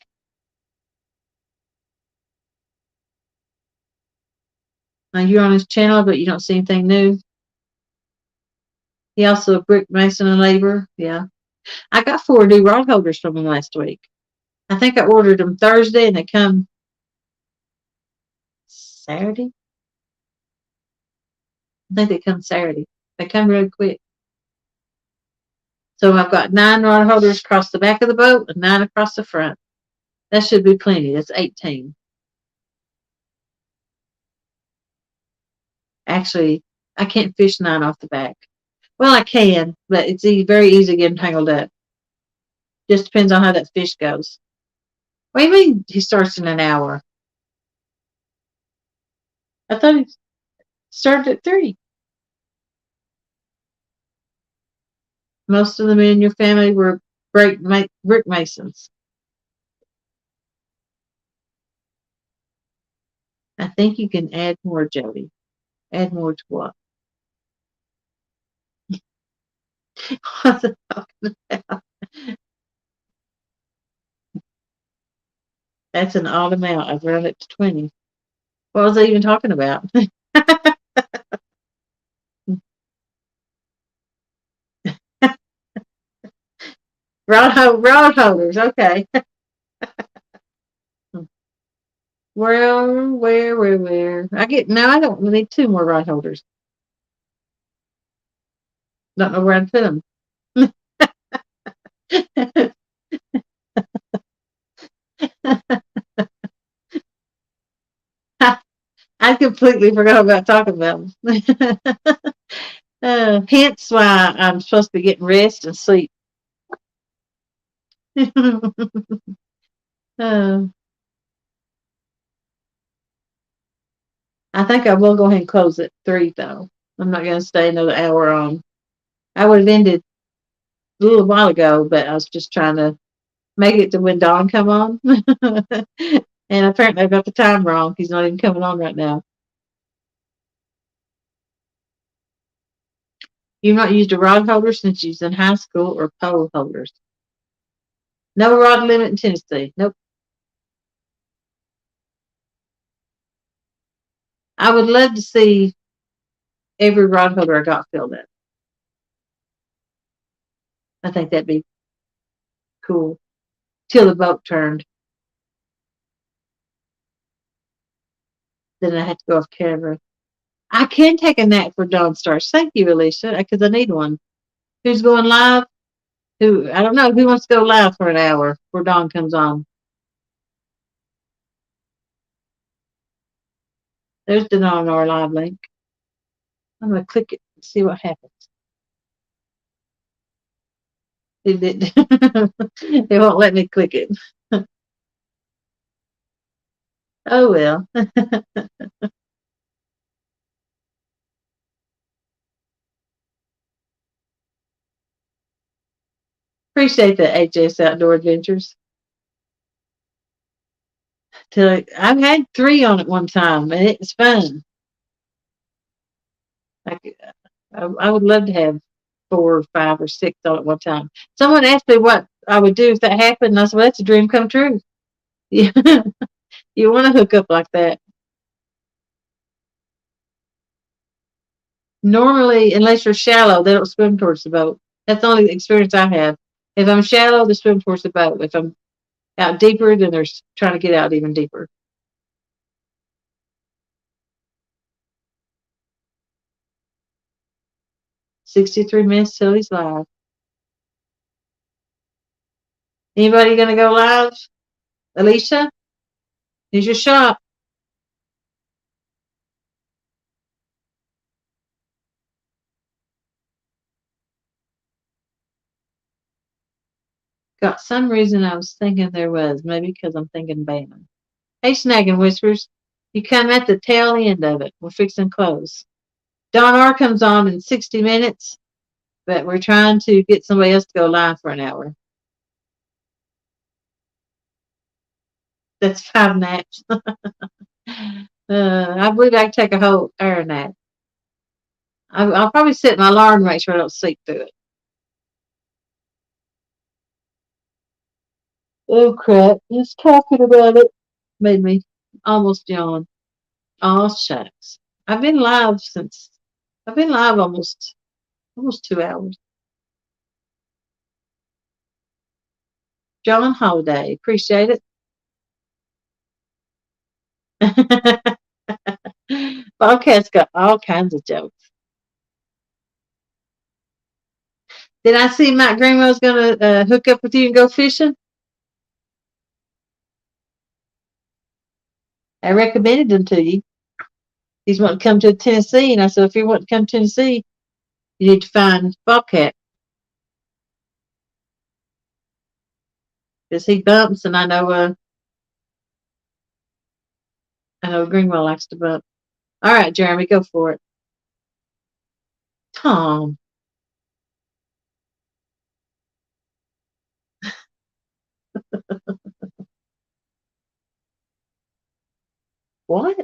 Now you're on his channel, but you don't see anything new. He also a brick mason and labor. Yeah. I got 4 new rod holders from him last week. I think I ordered them Thursday and they come Saturday. I think they come Saturday. They come really quick. So I've got 9 rod holders across the back of the boat and 9 across the front. That should be plenty. That's 18. Actually, I can't fish 9 off the back. Well, I can, but it's very easy to get them tangled up. Just depends on how that fish goes. What do you mean he starts in an hour? I thought he started at 3. Most of them in your family were brick masons. I think you can add more, Jody. Add more to what? What's it talking about? That's an odd amount. I've run it to 20. What was I even talking about? Rod holders. Okay. Well, where? I don't need 2 more rod holders. Don't know where I'd put them. I completely forgot about talking about them. Hence why I'm supposed to be getting rest and sleep. uh, I think I will go ahead and close at 3, though. I'm not going to stay another hour on. I would have ended a little while ago, but I was just trying to make it to when Dawn come on. And apparently I got the time wrong. He's not even coming on right now. You've not used a rod holder since you was in high school or pole holders? No rod limit in Tennessee. Nope. I would love to see every rod holder I got filled up. I think that'd be cool. Till the boat turned. Then I had to go off camera. I can take a nap for Dawn starts. Thank you, Alicia, because I need one. Who's going live? I don't know. Who wants to go live for an hour before Dawn comes on? There's the Dawn our live link. I'm going to click it and see what happens. It won't let me click it. Oh, well. Appreciate the HS Outdoor Adventures. I've had 3 on it one time, and it's fun. I would love to have 4 or 5 or 6 on at one time. Someone asked me what I would do if that happened, and I said, well, that's a dream come true. Yeah. You want to hook up like that. Normally, unless you're shallow, they don't swim towards the boat. That's the only experience I have. If I'm shallow, they swim towards the boat. If I'm out deeper, then they're trying to get out even deeper. 63 minutes till he's live. Anybody gonna go live? Alicia, here's your shot. Got some reason I was thinking there was. Maybe because I'm thinking band. Hey, Snagging Whispers. You come at the tail end of it. We're fixing clothes. Don R comes on in 60 minutes, but we're trying to get somebody else to go live for an hour. That's 5 naps. I believe I can take a whole hour nap. I'll probably set my alarm to make sure I don't sleep through it. Oh crap! Just talking about it made me almost yawn. Oh shucks! I've been live since. I've been live almost 2 hours. John Holiday, appreciate it. Bobcat's got all kinds of jokes. Did I see Matt Greenwell's going to hook up with you and go fishing? I recommended him to you. He's wanting to come to Tennessee, and I said, if you want to come to Tennessee, you need to find Bobcat because he bumps, and I know Greenwell likes to bump. All right, Jeremy, go for it. Tom, what?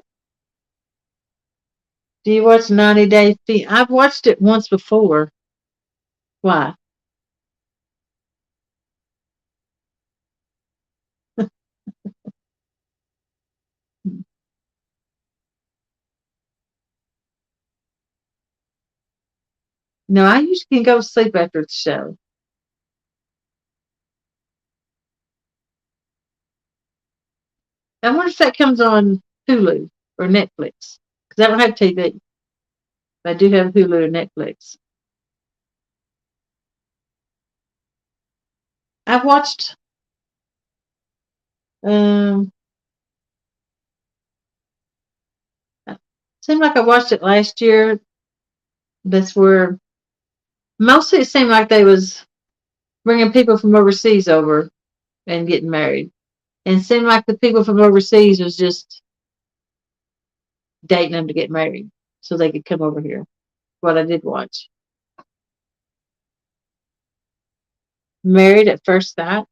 Do you watch 90 Day Fiancé? I've watched it once before. Why? No, I usually can go to sleep after the show. I wonder if that comes on Hulu or Netflix because I don't have TV. I do have Hulu or Netflix. I've watched. Um, seemed like I watched it last year. That's where mostly it seemed like they was bringing people from overseas over and getting married, and it seemed like the people from overseas was just dating them to get married so they could come over here. What I did watch. Married at First Sight?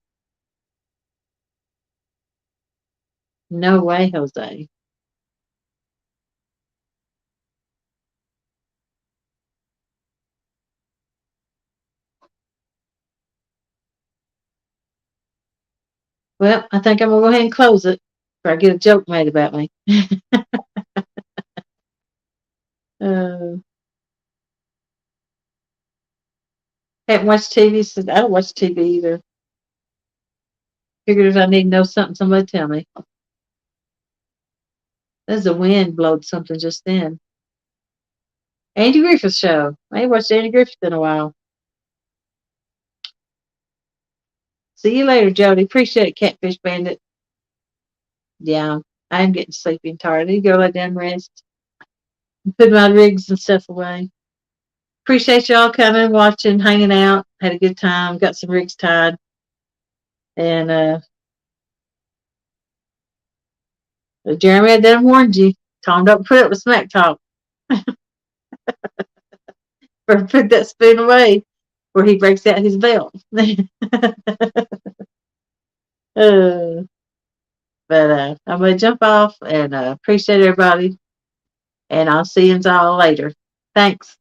No way, Jose. Well, I think I'm gonna go ahead and close it before I get a joke made about me. uh, haven't watched TV since I don't watch TV either. Figured if I need to know something, somebody tell me. There's a wind blowed something just then. Andy Griffith Show. I ain't watched Andy Griffith in a while. See you later, Jody. Appreciate it, Catfish Bandit. Yeah, I'm getting sleepy and tired. I need to go lay down and rest. Put my rigs and stuff away. Appreciate y'all coming, watching, hanging out. Had a good time. Got some rigs tied. And Jeremy, I done warned you. Tom, don't put up with smack talk. Or put that spoon away where he breaks out his belt. uh, but I'm going to jump off and appreciate everybody. And I'll see you all later. Thanks.